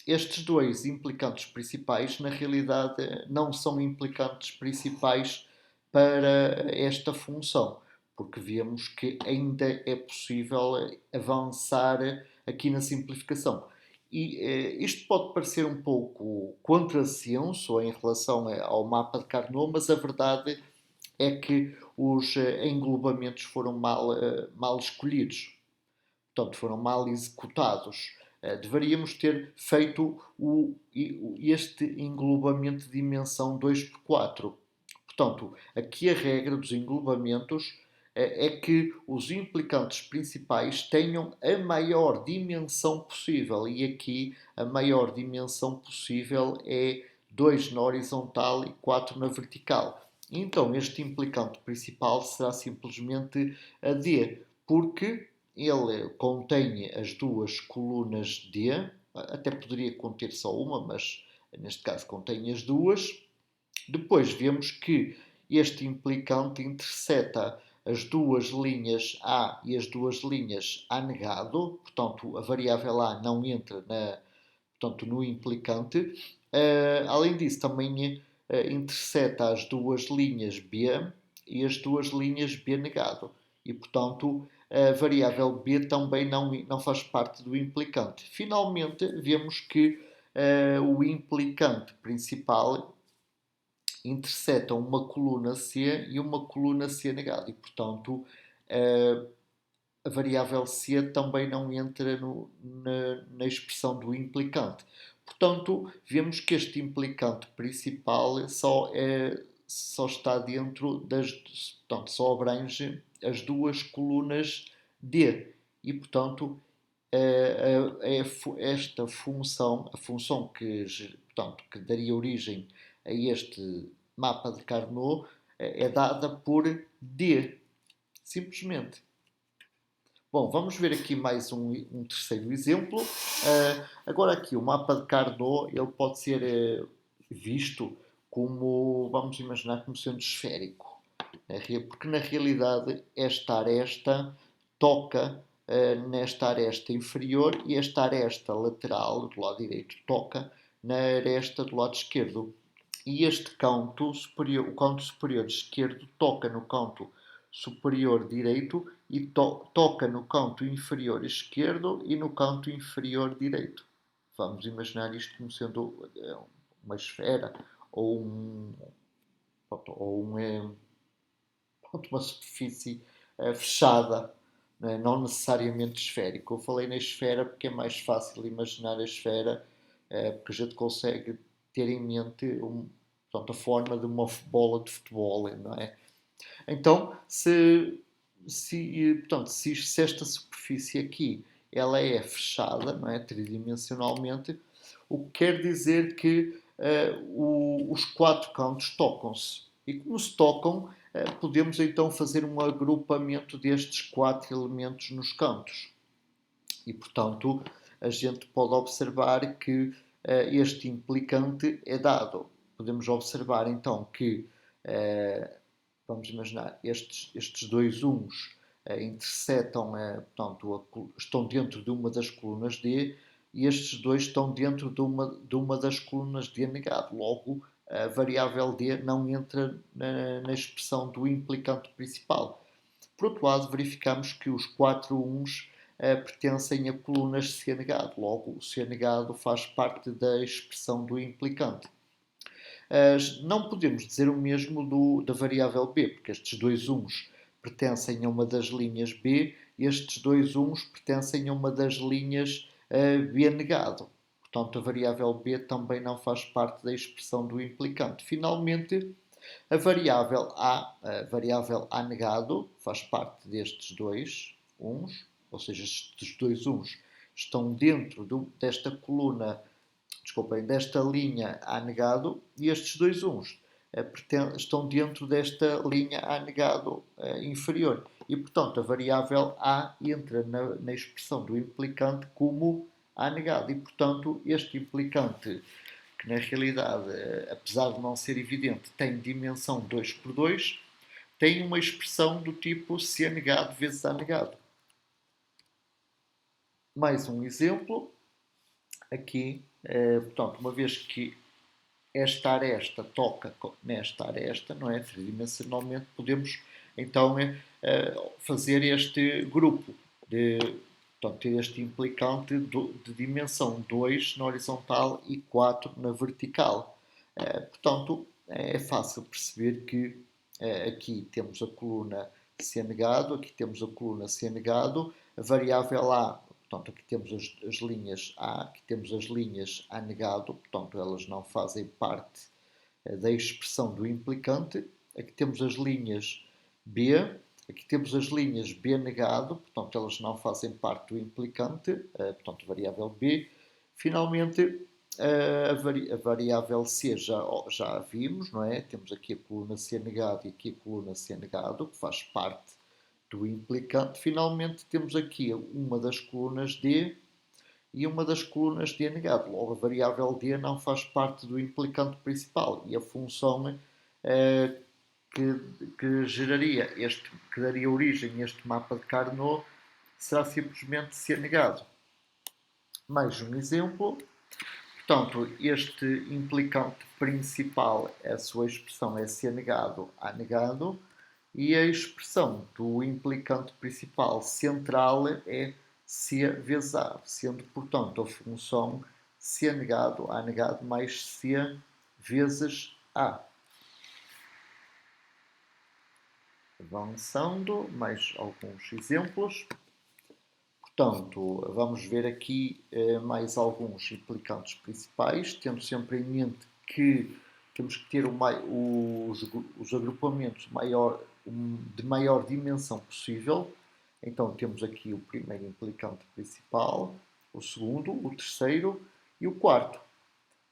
estes dois implicantes principais, na realidade, não são implicantes principais para esta função, porque vemos que ainda é possível avançar aqui na simplificação. E isto pode parecer um pouco contrassenso em relação ao mapa de Carnot, mas a verdade é que os englobamentos foram mal escolhidos, portanto foram mal executados. Deveríamos ter feito este englobamento de dimensão 2 por 4. Portanto, aqui a regra dos englobamentos é que os implicantes principais tenham a maior dimensão possível, e aqui a maior dimensão possível é 2 na horizontal e 4 na vertical. Então este implicante principal será simplesmente a D, porque ele contém as duas colunas D, até poderia conter só uma, mas neste caso contém as duas. Depois vemos que este implicante interseta as duas linhas A e as duas linhas A negado, portanto a variável A não entra portanto, no implicante. Além disso, também interseta as duas linhas B e as duas linhas B negado, e portanto a variável B também não faz parte do implicante. Finalmente, vemos que o implicante principal intersetam uma coluna C e uma coluna C negada, e portanto a variável C também não entra na expressão do implicante. Portanto, vemos que este implicante principal só está dentro portanto, só abrange as duas colunas D, e portanto esta função, a função portanto, que daria origem a este mapa de Carnot, é dada por D, simplesmente. Bom, vamos ver aqui mais um terceiro exemplo. Agora aqui, o mapa de Carnot, ele pode ser visto como, vamos imaginar, como sendo esférico. Porque na realidade esta aresta toca nesta aresta inferior e esta aresta lateral do lado direito toca na aresta do lado esquerdo. E este canto superior, o canto superior esquerdo toca no canto superior direito e toca no canto inferior esquerdo e no canto inferior direito. Vamos imaginar isto como sendo uma esfera ou uma superfície fechada, não necessariamente esférica. Eu falei na esfera porque é mais fácil imaginar a esfera, porque a gente consegue ter em mente a forma de uma bola de futebol, não é? Então, se esta superfície aqui ela é fechada, não é, tridimensionalmente, o que quer dizer que os quatro cantos tocam-se. E como se tocam, podemos então fazer um agrupamento destes quatro elementos nos cantos. E, portanto, a gente pode observar que este implicante é dado. Podemos observar então que vamos imaginar, estes dois uns intersetam, portanto, estão dentro de uma das colunas D e estes dois estão dentro de uma das colunas D negado. Logo, a variável D não entra na expressão do implicante principal. Por outro lado, verificamos que os quatro uns pertencem a colunas C negado. Logo, o C negado faz parte da expressão do implicante. Não podemos dizer o mesmo da variável B, porque estes dois uns pertencem a uma das linhas B e estes dois uns pertencem a uma das linhas B negado. Portanto, a variável B também não faz parte da expressão do implicante. Finalmente, a variável A negado faz parte destes dois uns, ou seja, estes dois uns estão dentro desta coluna, desculpem, desta linha A negado e estes dois uns estão dentro desta linha A negado inferior. E, portanto, a variável A entra na expressão do implicante como A negado. E, portanto, este implicante, que na realidade, apesar de não ser evidente, tem dimensão 2 por 2, tem uma expressão do tipo C negado vezes A negado. Mais um exemplo. Aqui, portanto, uma vez que esta aresta toca nesta aresta, não é? Tridimensionalmente, podemos então fazer este grupo, portanto, ter este implicante de dimensão 2 na horizontal e 4 na vertical. Portanto, é fácil perceber que aqui temos a coluna C negado, aqui temos a coluna C negado, a variável A. Portanto, aqui temos as linhas A, aqui temos as linhas A negado, portanto, elas não fazem parte da expressão do implicante. Aqui temos as linhas B, aqui temos as linhas B negado, portanto, elas não fazem parte do implicante, portanto, a variável B. Finalmente, a variável C já vimos, não é? Temos aqui a coluna C negado e aqui a coluna C negado, que faz parte do implicante. Finalmente, temos aqui uma das colunas D e uma das colunas D negado. Logo, a variável D não faz parte do implicante principal e a função que daria origem a este mapa de Carnot será simplesmente C negado. Mais um exemplo. Portanto, este implicante principal, a sua expressão é C negado, A negado, e a expressão do implicante principal central é C vezes A, sendo, portanto, a função C negado, A negado, mais C vezes A. Avançando, mais alguns exemplos. Portanto, vamos ver aqui mais alguns implicantes principais, tendo sempre em mente que temos que ter os agrupamentos de maior dimensão possível. Então temos aqui o primeiro implicante principal, o segundo, o terceiro e o quarto.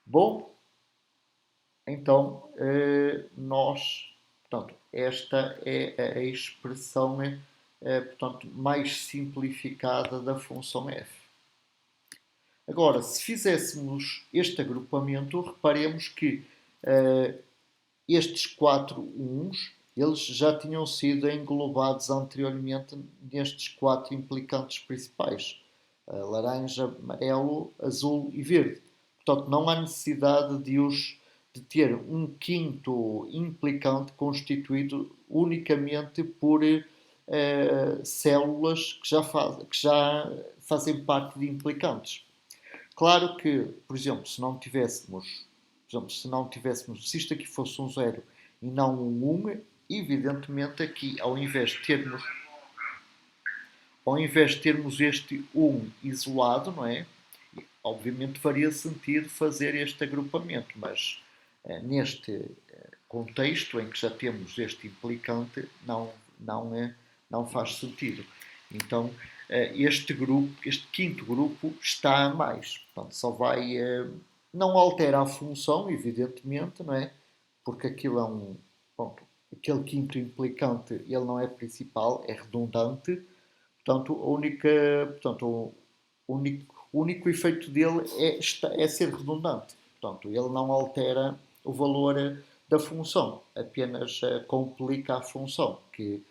Bom, então portanto, esta é a expressão portanto, mais simplificada da função f. Agora, se fizéssemos este agrupamento, reparemos que estes 4 uns, eles já tinham sido englobados anteriormente nestes 4 implicantes principais. Laranja, amarelo, azul e verde. Portanto, não há necessidade de ter um quinto implicante constituído unicamente por células que já fazem parte de implicantes. Claro que, por exemplo, se isto aqui fosse um zero e não um 1, evidentemente aqui, ao invés de termos este 1 isolado, não é? Obviamente faria sentido fazer este agrupamento, mas neste contexto em que já temos este implicante, não faz sentido. Então, este quinto grupo está a mais. Portanto, só vai. Não altera a função, evidentemente, não é? Porque aquilo é um. Pronto, aquele quinto implicante ele não é principal, é redundante. Portanto, o único efeito dele é ser redundante. Portanto, ele não altera o valor da função, apenas complica a função, que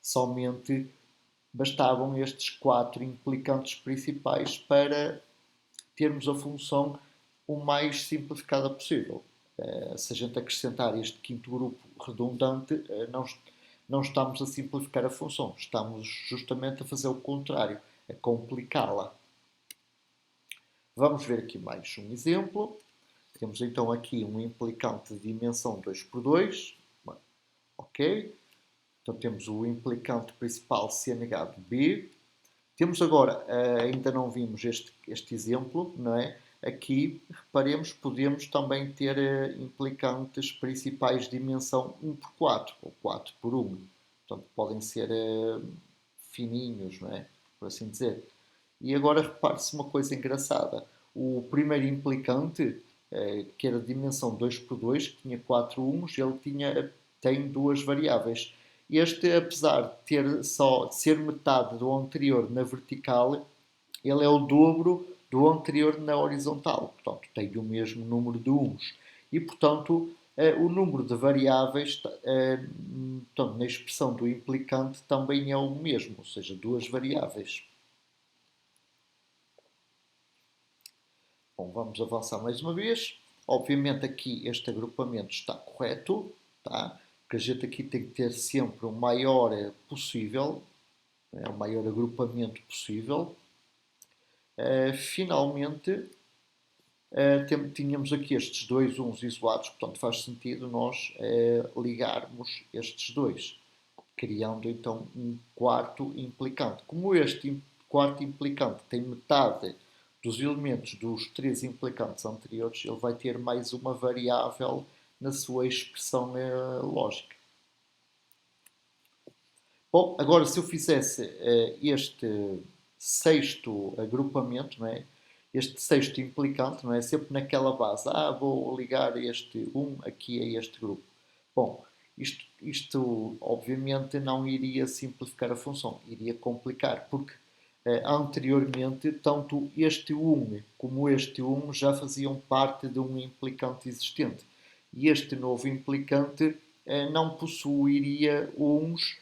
somente bastavam estes 4 implicantes principais para termos a função o mais simplificada possível. Se a gente acrescentar este quinto grupo redundante, não estamos a simplificar a função, estamos justamente a fazer o contrário, a complicá-la. Vamos ver aqui mais um exemplo. Temos então aqui um implicante de dimensão 2 por 2. Ok? Então temos o implicante principal C negado B. Temos agora, ainda não vimos este exemplo, não é? Aqui, reparemos, podemos também ter implicantes principais de dimensão 1 por 4, ou 4 por 1. Portanto, podem ser fininhos, não é? Por assim dizer. E agora repare-se uma coisa engraçada. O primeiro implicante, que era de dimensão 2 por 2, que tinha 4 uns, ele tem duas variáveis. Este, apesar de ser metade do anterior na vertical, ele é o dobro do anterior na horizontal. Portanto, tem o mesmo número de uns. E, portanto, o número de variáveis, portanto, na expressão do implicante, também é o mesmo, ou seja, duas variáveis. Bom, vamos avançar mais uma vez. Obviamente aqui este agrupamento está correto, tá? Porque a gente aqui tem que ter sempre o maior possível, o maior agrupamento possível. Finalmente, tínhamos aqui estes dois uns isolados, portanto faz sentido nós ligarmos estes dois, criando então um quarto implicante. Como este quarto implicante tem metade dos elementos dos três implicantes anteriores, ele vai ter mais uma variável na sua expressão lógica. Bom, agora se eu fizesse este sexto agrupamento, não é? Este sexto implicante, não é? Sempre naquela base, vou ligar este 1 aqui a este grupo. Bom, isto obviamente não iria simplificar a função, iria complicar, porque anteriormente tanto este 1 como este 1 já faziam parte de um implicante existente. E este novo implicante não possuiria uns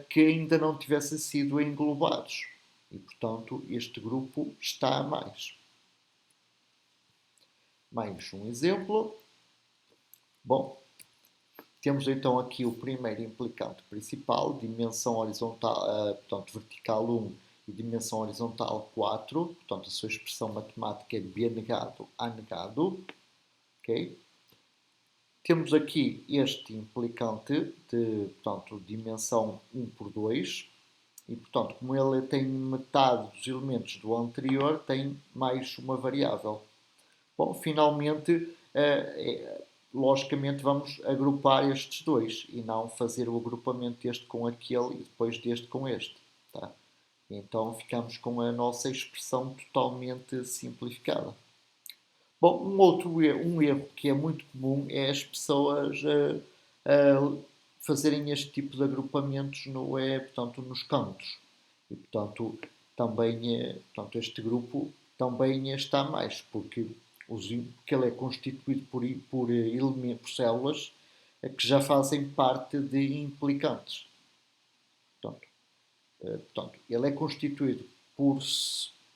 que ainda não tivessem sido englobados. E, portanto, este grupo está a mais. Mais um exemplo. Bom, temos então aqui o primeiro implicante principal, dimensão horizontal, portanto, vertical 1 e dimensão horizontal 4. Portanto, a sua expressão matemática é B negado, A negado. Okay? Temos aqui este implicante de, portanto, dimensão 1 por 2. E, portanto, como ele tem metade dos elementos do anterior, tem mais uma variável. Bom, finalmente, logicamente, vamos agrupar estes dois e não fazer o agrupamento deste com aquele e depois deste com este. Tá? Então ficamos com a nossa expressão totalmente simplificada. Bom, um erro que é muito comum é as pessoas fazerem este tipo de agrupamentos portanto, nos cantos. E, portanto, portanto, este grupo também está mais, porque ele é constituído por células que já fazem parte de implicantes. Portanto, ele é constituído por,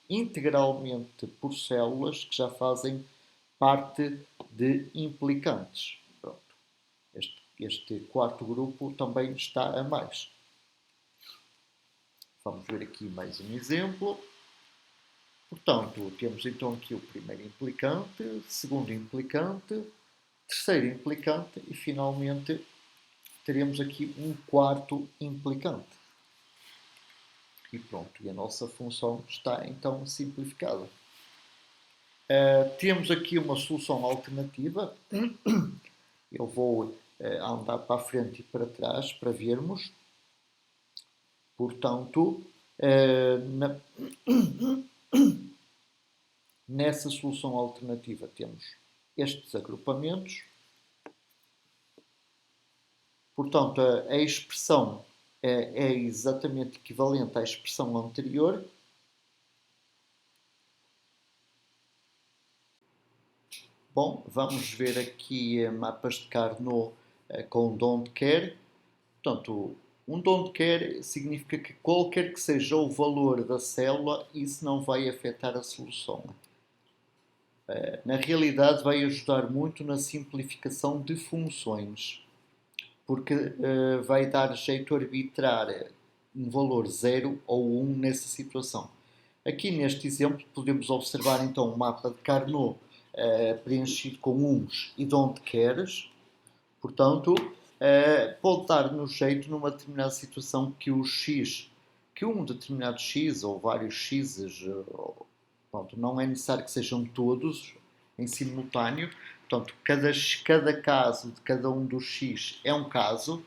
integralmente por células que já fazem parte de implicantes. Pronto. Este quarto grupo também está a mais. Vamos ver aqui mais um exemplo. Portanto, temos então aqui o primeiro implicante, segundo implicante, terceiro implicante e finalmente teremos aqui um quarto implicante. E pronto, e a nossa função está então simplificada. Temos aqui uma solução alternativa. Eu vou andar para a frente e para trás para vermos. Portanto, nessa solução alternativa temos estes agrupamentos. Portanto, a expressão é exatamente equivalente à expressão anterior. Bom, vamos ver aqui mapas de Carnot com don't care. Portanto, um don't care significa que qualquer que seja o valor da célula, isso não vai afetar a solução. Na realidade, vai ajudar muito na simplificação de funções, porque vai dar jeito a arbitrar um valor 0 ou 1 nessa situação. Aqui neste exemplo podemos observar então um mapa de Carnot preenchido com uns e don't cares. Portanto, pode dar-nos jeito numa determinada situação que um determinado x ou vários x's, pronto, não é necessário que sejam todos em simultâneo. Portanto, cada caso de cada um dos x é um caso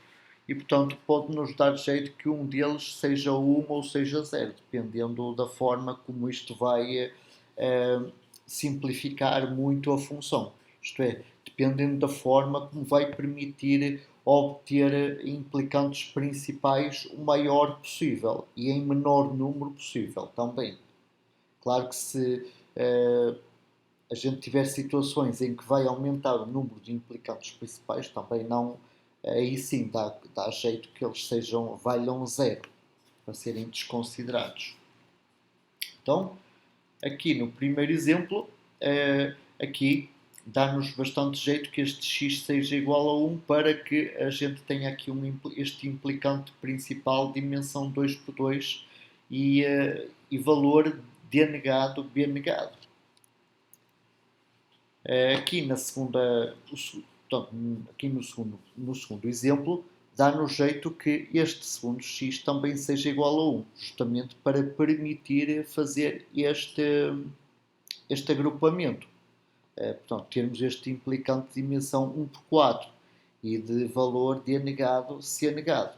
e, portanto, pode-nos dar jeito que um deles seja 1 ou seja 0, dependendo da forma como isto vai simplificar muito a função. Isto é, dependendo da forma como vai permitir obter implicantes principais o maior possível e em menor número possível também. Claro que se a gente tiver situações em que vai aumentar o número de implicantes principais, também não, aí sim dá jeito que eles valham 0 para serem desconsiderados. Então, aqui no primeiro exemplo, aqui dá-nos bastante jeito que este x seja igual a 1 para que a gente tenha aqui este implicante principal dimensão 2 por 2 e valor d negado b negado. Aqui na segunda, portanto, aqui no segundo exemplo, dá-nos jeito que este segundo x também seja igual a 1, justamente para permitir fazer este agrupamento. Portanto, termos este implicante de dimensão 1 por 4 e de valor d negado c negado.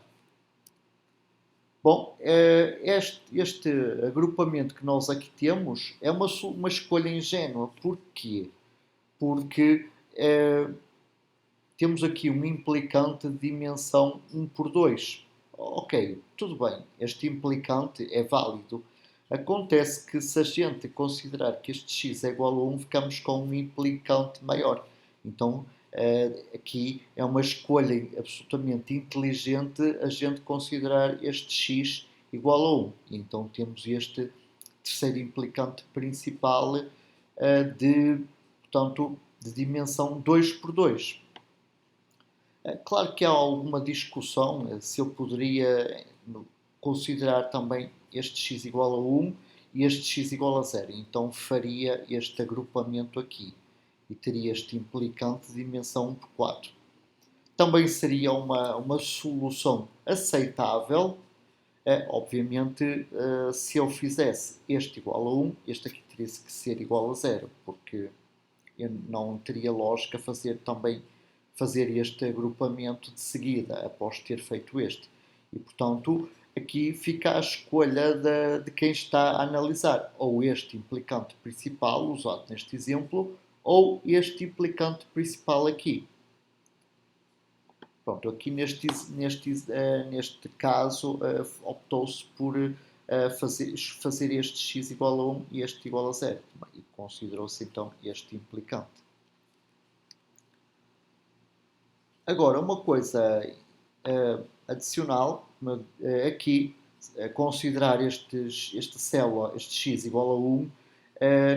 Bom, este agrupamento que nós aqui temos é uma escolha ingênua. Porquê? Porque temos aqui um implicante de dimensão 1 por 2. Ok, tudo bem, este implicante é válido. Acontece que se a gente considerar que este x é igual a 1, ficamos com um implicante maior. Então, aqui é uma escolha absolutamente inteligente a gente considerar este x igual a 1. Então, temos este terceiro implicante principal portanto, de dimensão 2 por 2. Claro que há alguma discussão se eu poderia considerar também este x igual a 1 e este x igual a 0. Então faria este agrupamento aqui e teria este implicante de dimensão 1 por 4. Também seria uma solução aceitável. Obviamente, se eu fizesse este igual a 1, este aqui teria que ser igual a 0, porque eu não teria lógica fazer este agrupamento de seguida, após ter feito este. E, portanto, aqui fica a escolha de quem está a analisar, ou este implicante principal, usado neste exemplo, ou este implicante principal aqui. Pronto, aqui neste caso optou-se por fazer este x igual a 1 e este igual a 0. E considerou-se então este implicante. Agora, uma coisa adicional, aqui, considerar esta célula, este x igual a 1,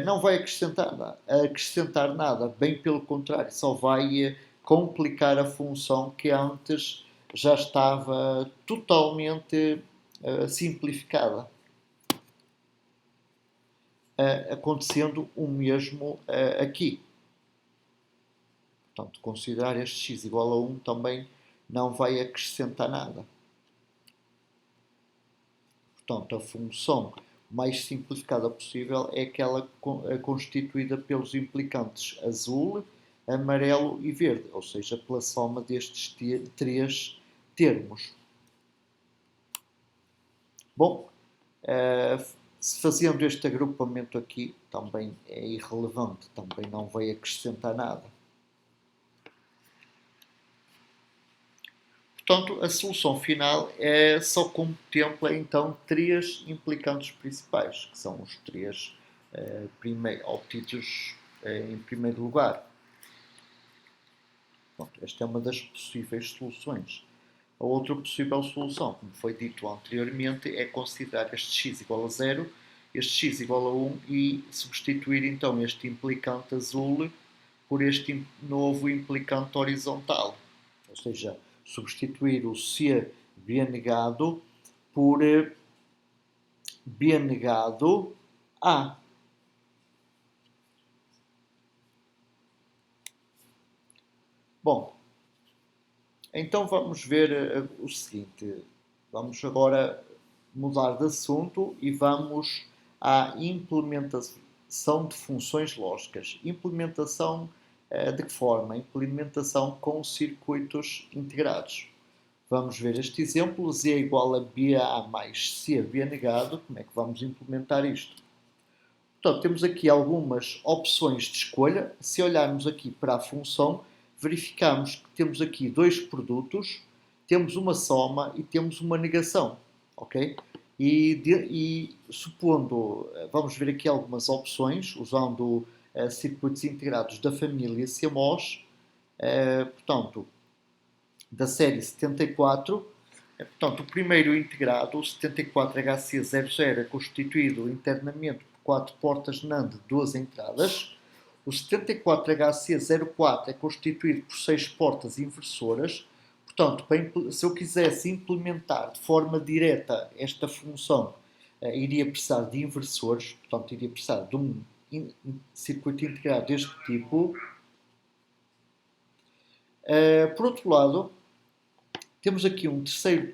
não vai acrescentar nada, bem pelo contrário, só vai complicar a função que antes já estava totalmente simplificada. Acontecendo o mesmo aqui. Portanto, considerar este x igual a 1 também não vai acrescentar nada. Portanto, a função mais simplificada possível é aquela constituída pelos implicantes azul, amarelo e verde, ou seja, pela soma destes três termos. Bom, fazendo este agrupamento aqui também é irrelevante, também não vai acrescentar nada. Portanto, a solução final só contempla então três implicantes principais, que são os três obtidos em primeiro lugar. Pronto, esta é uma das possíveis soluções. A outra possível solução, como foi dito anteriormente, é considerar este x igual a 0, este x igual a 1 e substituir então este implicante azul por este novo implicante horizontal. Ou seja, substituir o C B negado por B negado A. Bom, então vamos ver o seguinte. Vamos agora mudar de assunto e vamos à implementação de funções lógicas. Implementação de que forma? Implementação com circuitos integrados. Vamos ver este exemplo. Z é igual a BA mais CB negado. Como é que vamos implementar isto? Portanto, temos aqui algumas opções de escolha. Se olharmos aqui para a função, verificamos que temos aqui dois produtos, temos uma soma e temos uma negação. Ok? E supondo, vamos ver aqui algumas opções, usando circuitos integrados da família CMOS, portanto, da série 74. Portanto, o primeiro integrado, o 74HC00, é constituído internamente por 4 portas NAND de 12 entradas. O 74HC04 é constituído por 6 portas inversoras. Portanto, se eu quisesse implementar de forma direta esta função, iria precisar de inversores, portanto, iria precisar de um circuito integrado deste tipo. Por outro lado, temos aqui um terceiro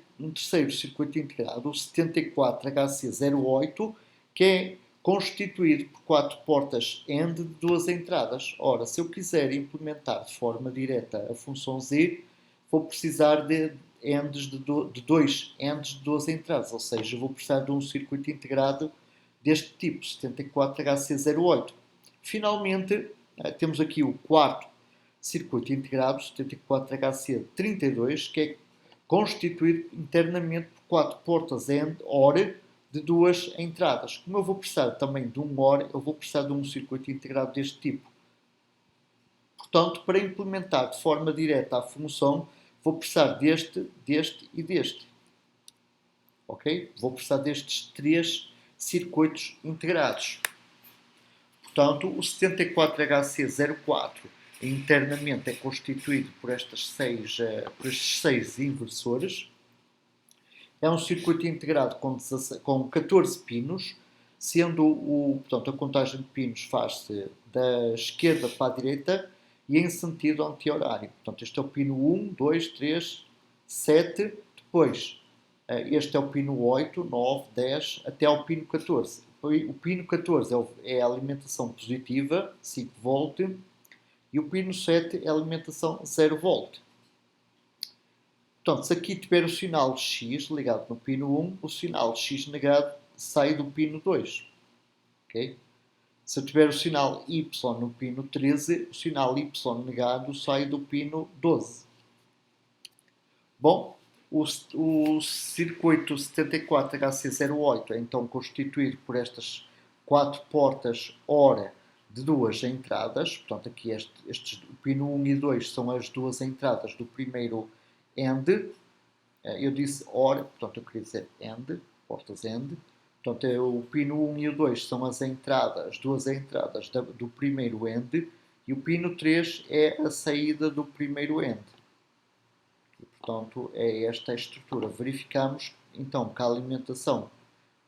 circuito integrado, o 74HC08, que é constituído por 4 portas AND de 2 entradas. Ora, se eu quiser implementar de forma direta a função Z, vou precisar de 2 ANDs de 12 entradas, ou seja, vou precisar de um circuito integrado deste tipo, 74HC08. Finalmente, temos aqui o quarto circuito integrado, 74HC32, que é constituído internamente por 4 portas AND OR de 2 entradas. Como eu vou precisar também de um OR, eu vou precisar de um circuito integrado deste tipo. Portanto, para implementar de forma direta a função, vou precisar deste e deste. Ok? Vou precisar destes 3 circuitos integrados. Portanto, o 74HC04 internamente é constituído por estes 6 inversores. É um circuito integrado com 14 pinos, sendo portanto, a contagem de pinos faz-se da esquerda para a direita e em sentido anti-horário. Portanto, este é o pino 1, 2, 3, 7, depois este é o pino 8, 9, 10, até ao pino 14. O pino 14 é a alimentação positiva, 5 V, e o pino 7 é a alimentação 0 V. Portanto, se aqui tiver o sinal X ligado no pino 1, o sinal X negado sai do pino 2. Okay? Se eu tiver o sinal Y no pino 13, o sinal Y negado sai do pino 12. Bom, o circuito 74HC08 é então constituído por estas 4 portas OR de 2 entradas. Portanto, aqui o pino 1 e 2 são as 2 entradas do primeiro AND. Eu disse OR, portanto eu queria dizer AND, portas AND. Portanto, o pino 1 e o 2 são as entradas, 2 entradas do primeiro AND, e o pino 3 é a saída do primeiro AND. E, portanto, é esta a estrutura. Verificamos, então, que a alimentação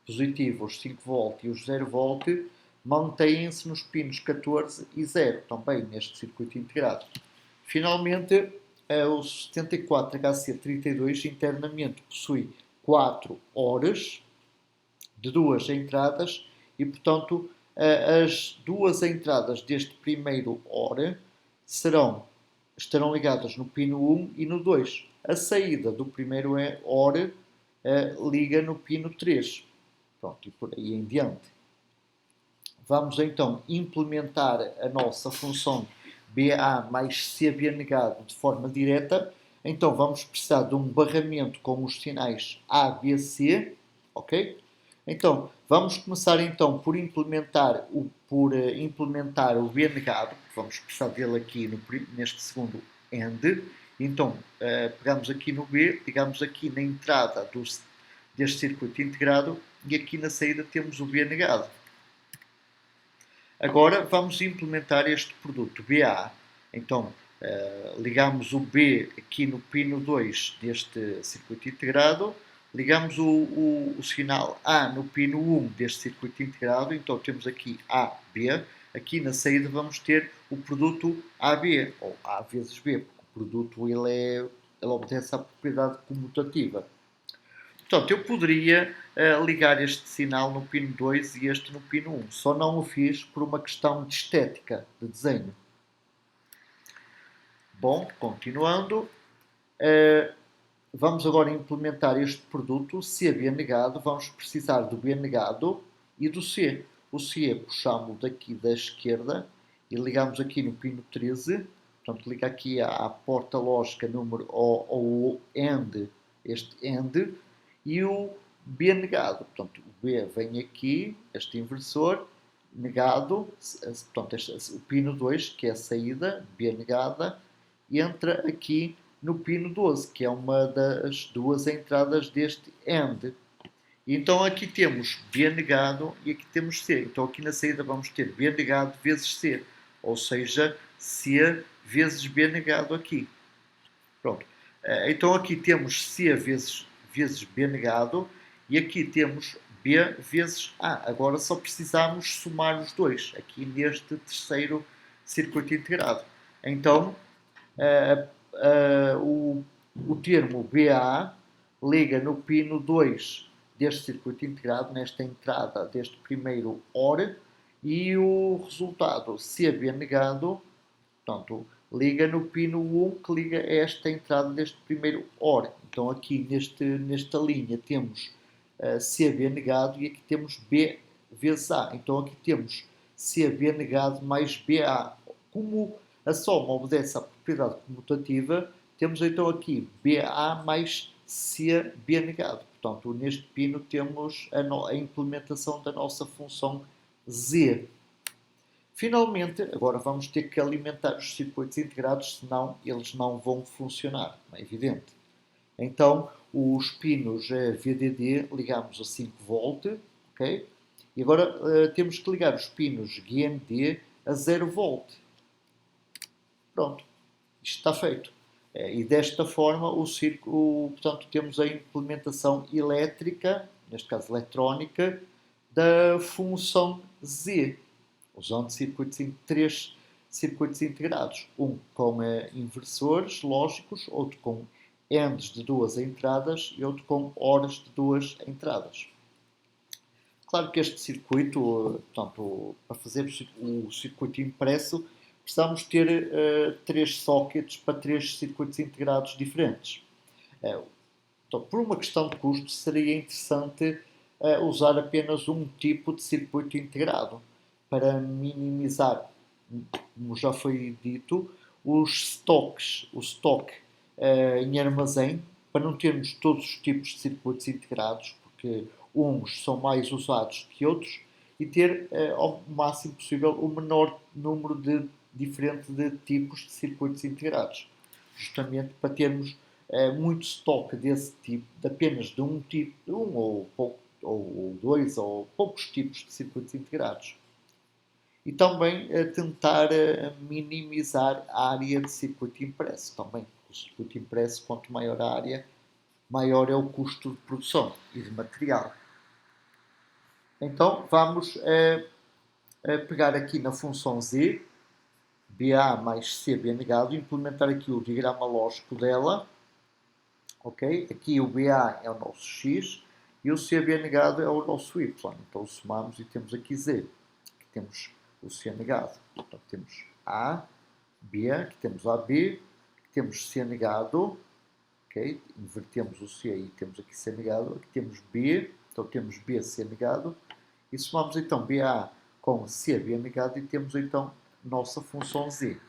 positiva, os 5 V e os 0 V, mantêm-se nos pinos 14 e 0, também neste circuito integrado. Finalmente, o 74HC32 internamente possui 4 ORs de 2 entradas e, portanto, as 2 entradas deste primeiro OR estarão ligadas no pino 1 e no 2. A saída do primeiro OR liga no pino 3. Pronto, e por aí em diante. Vamos então implementar a nossa função BA mais CB negado de forma direta. Então vamos precisar de um barramento com os sinais A, B, C, ok? Então vamos começar então por implementar o B negado, vamos precisar dele aqui neste segundo AND. Então pegamos aqui no B, ligamos aqui na entrada deste circuito integrado e aqui na saída temos o B negado. Agora vamos implementar este produto BA. Então ligamos o B aqui no pino 2 deste circuito integrado, ligamos o sinal A no pino 1 deste circuito integrado, então temos aqui AB. Aqui na saída vamos ter o produto AB, ou A vezes B, porque o produto ele obedece à propriedade comutativa. Portanto, eu poderia ligar este sinal no pino 2 e este no pino 1. Só não o fiz por uma questão de estética, de desenho. Bom, continuando. Vamos agora implementar este produto CB negado. Vamos precisar do B negado e do C. O C puxamos daqui da esquerda e ligamos aqui no pino 13. Portanto, liga aqui à porta lógica número ou AND, este AND. E o B negado, portanto, o B vem aqui, este inversor, negado, portanto, o pino 2, que é a saída, B negada, entra aqui no pino 12, que é uma das 2 entradas deste AND. Então aqui temos B negado e aqui temos C. Então aqui na saída vamos ter B negado vezes C, ou seja, C vezes B negado aqui. Pronto. Então aqui temos C vezes B negado e aqui temos B vezes A. Agora só precisamos somar os dois aqui neste terceiro circuito integrado. Então o termo BA liga no pino 2 deste circuito integrado, nesta entrada deste primeiro OR, e o resultado CB negado, portanto, liga no pino 1 que liga a esta entrada deste primeiro OR. Então aqui nesta linha temos CB negado e aqui temos B vezes A. Então aqui temos CB negado mais BA. Como a soma obedece à propriedade comutativa, temos então aqui BA mais CB negado. Portanto, neste pino temos a implementação da nossa função Z. Finalmente, agora vamos ter que alimentar os circuitos integrados, senão eles não vão funcionar, é evidente. Então, os pinos VDD ligamos a 5 V, ok? E agora temos que ligar os pinos GND a 0 V. Pronto, isto está feito. E desta forma, portanto, temos a implementação elétrica, neste caso eletrónica, da função Z, usando três circuitos integrados. Um com inversores lógicos, outro com ANDs de 2 entradas e outro com ORs de 2 entradas. Claro que este circuito, portanto, para fazer o circuito impresso, precisamos ter 3 sockets para 3 circuitos integrados diferentes. Então, por uma questão de custo, seria interessante usar apenas um tipo de circuito integrado para minimizar, como já foi dito, os stocks, o stock em armazém, para não termos todos os tipos de circuitos integrados, porque uns são mais usados que outros, e ter ao máximo possível o menor número de diferente de tipos de circuitos integrados, justamente para termos muito estoque desse tipo, de apenas de um tipo, de um ou dois ou poucos tipos de circuitos integrados. E também tentar minimizar a área de circuito impresso. Também, o circuito impresso, quanto maior a área, maior é o custo de produção e de material. Então, vamos pegar aqui na função z, BA mais CB negado, implementar aqui o diagrama lógico dela. Ok? Aqui o BA é o nosso x e o CB negado é o nosso y. Então somamos e temos aqui z. Aqui temos o C negado. Então temos A, B, aqui temos AB, aqui temos C negado. Ok? Invertemos o C e temos aqui C negado. Aqui temos B, então temos B, C negado. E somamos então BA com CB negado e temos então nossa função z.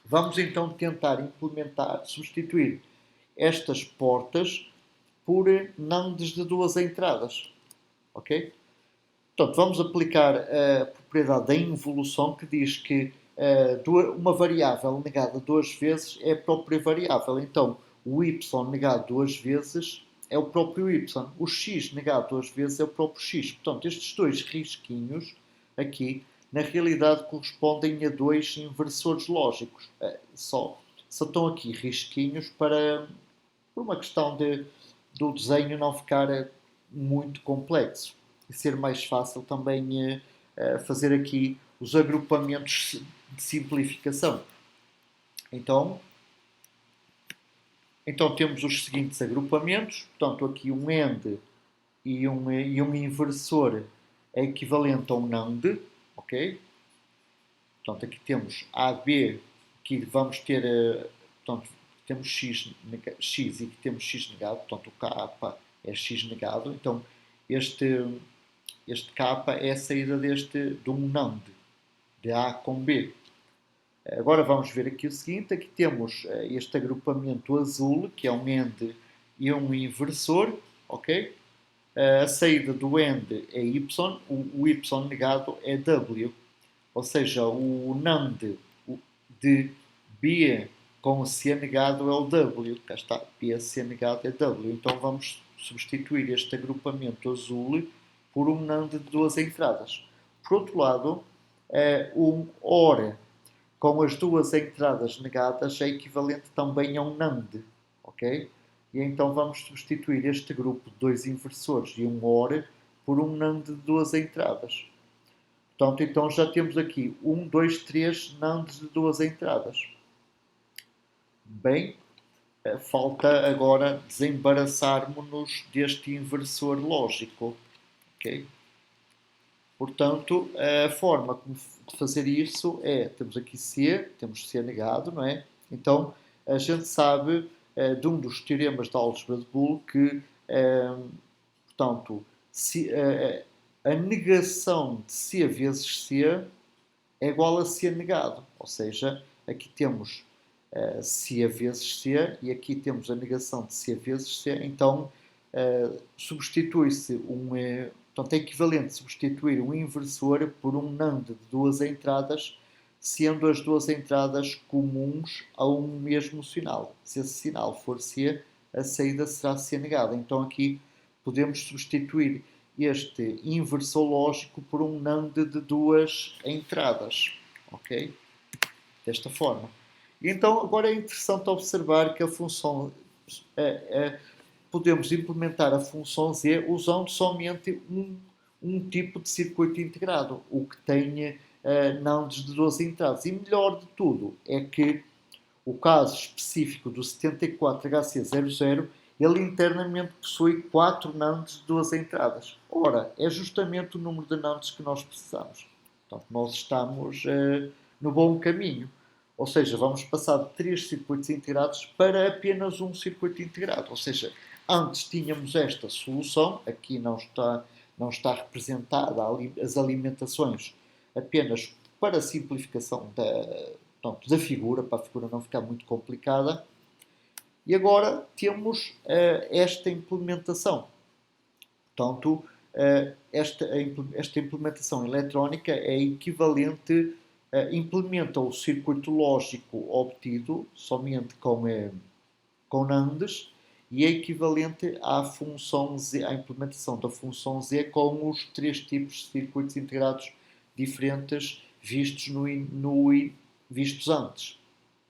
Vamos então tentar implementar, substituir estas portas por NANDs de duas entradas. Ok? Portanto, vamos aplicar a propriedade da involução que diz que uma variável negada duas vezes é a própria variável. Então, o y negado duas vezes é o próprio y. O x negado duas vezes é o próprio x. Portanto, estes dois risquinhos aqui, na realidade, correspondem a dois inversores lógicos. Só estão aqui risquinhos por uma questão do desenho não ficar muito complexo e ser mais fácil também fazer aqui os agrupamentos de simplificação. Então temos os seguintes agrupamentos. Portanto, aqui um AND e um inversor é equivalente a um NAND. Ok? Portanto, aqui temos AB, aqui vamos ter, portanto, temos x e aqui temos x negado, portanto o K é x negado, então este K é a saída de um NAND, de A com B. Agora vamos ver aqui o seguinte, aqui temos este agrupamento azul, que é um AND e um inversor, ok? A saída do AND é Y, o Y negado é W, ou seja, o NAND de B com o C negado é o W. Cá está, B, C negado é W. Então vamos substituir este agrupamento azul por um NAND de duas entradas. Por outro lado, um OR com as duas entradas negadas é equivalente também a um NAND. Ok? E então vamos substituir este grupo de dois inversores e um OR por um NAND de duas entradas. Portanto, então já temos aqui 1, 2, 3 NANDs de duas entradas. Bem, falta agora desembaraçarmos-nos deste inversor lógico. Okay? Portanto, a forma de fazer isso é, temos aqui C, temos C negado, não é? Então, a gente sabe de um dos teoremas da álgebra de Boole que, portanto, a negação de C vezes C é igual a C negado. Ou seja, aqui temos C vezes C e aqui temos a negação de C vezes C. Então, substitui-se portanto, é equivalente substituir um inversor por um NAND de duas entradas, sendo as duas entradas comuns a um mesmo sinal. Se esse sinal for C, a saída será C negada. Então, aqui podemos substituir este inversor lógico por um NAND de duas entradas. Ok? Desta forma. E então, agora é interessante observar que a função podemos implementar a função z usando somente um tipo de circuito integrado, o que tem NANDs de duas entradas. E melhor de tudo é que o caso específico do 74HC00, ele internamente possui 4 NANDs de duas entradas. Ora, é justamente o número de NANDs que nós precisamos. Portanto, nós estamos no bom caminho. Ou seja, vamos passar de 3 circuitos integrados para apenas um circuito integrado. Ou seja, antes tínhamos esta solução, aqui não está representada as alimentações apenas para a simplificação da figura, para a figura não ficar muito complicada. E agora temos esta implementação. Portanto, esta implementação eletrónica é equivalente, implementa o circuito lógico obtido somente com NANDs e é equivalente à implementação da função Z com os 3 tipos de circuitos integrados diferentes vistos, vistos antes.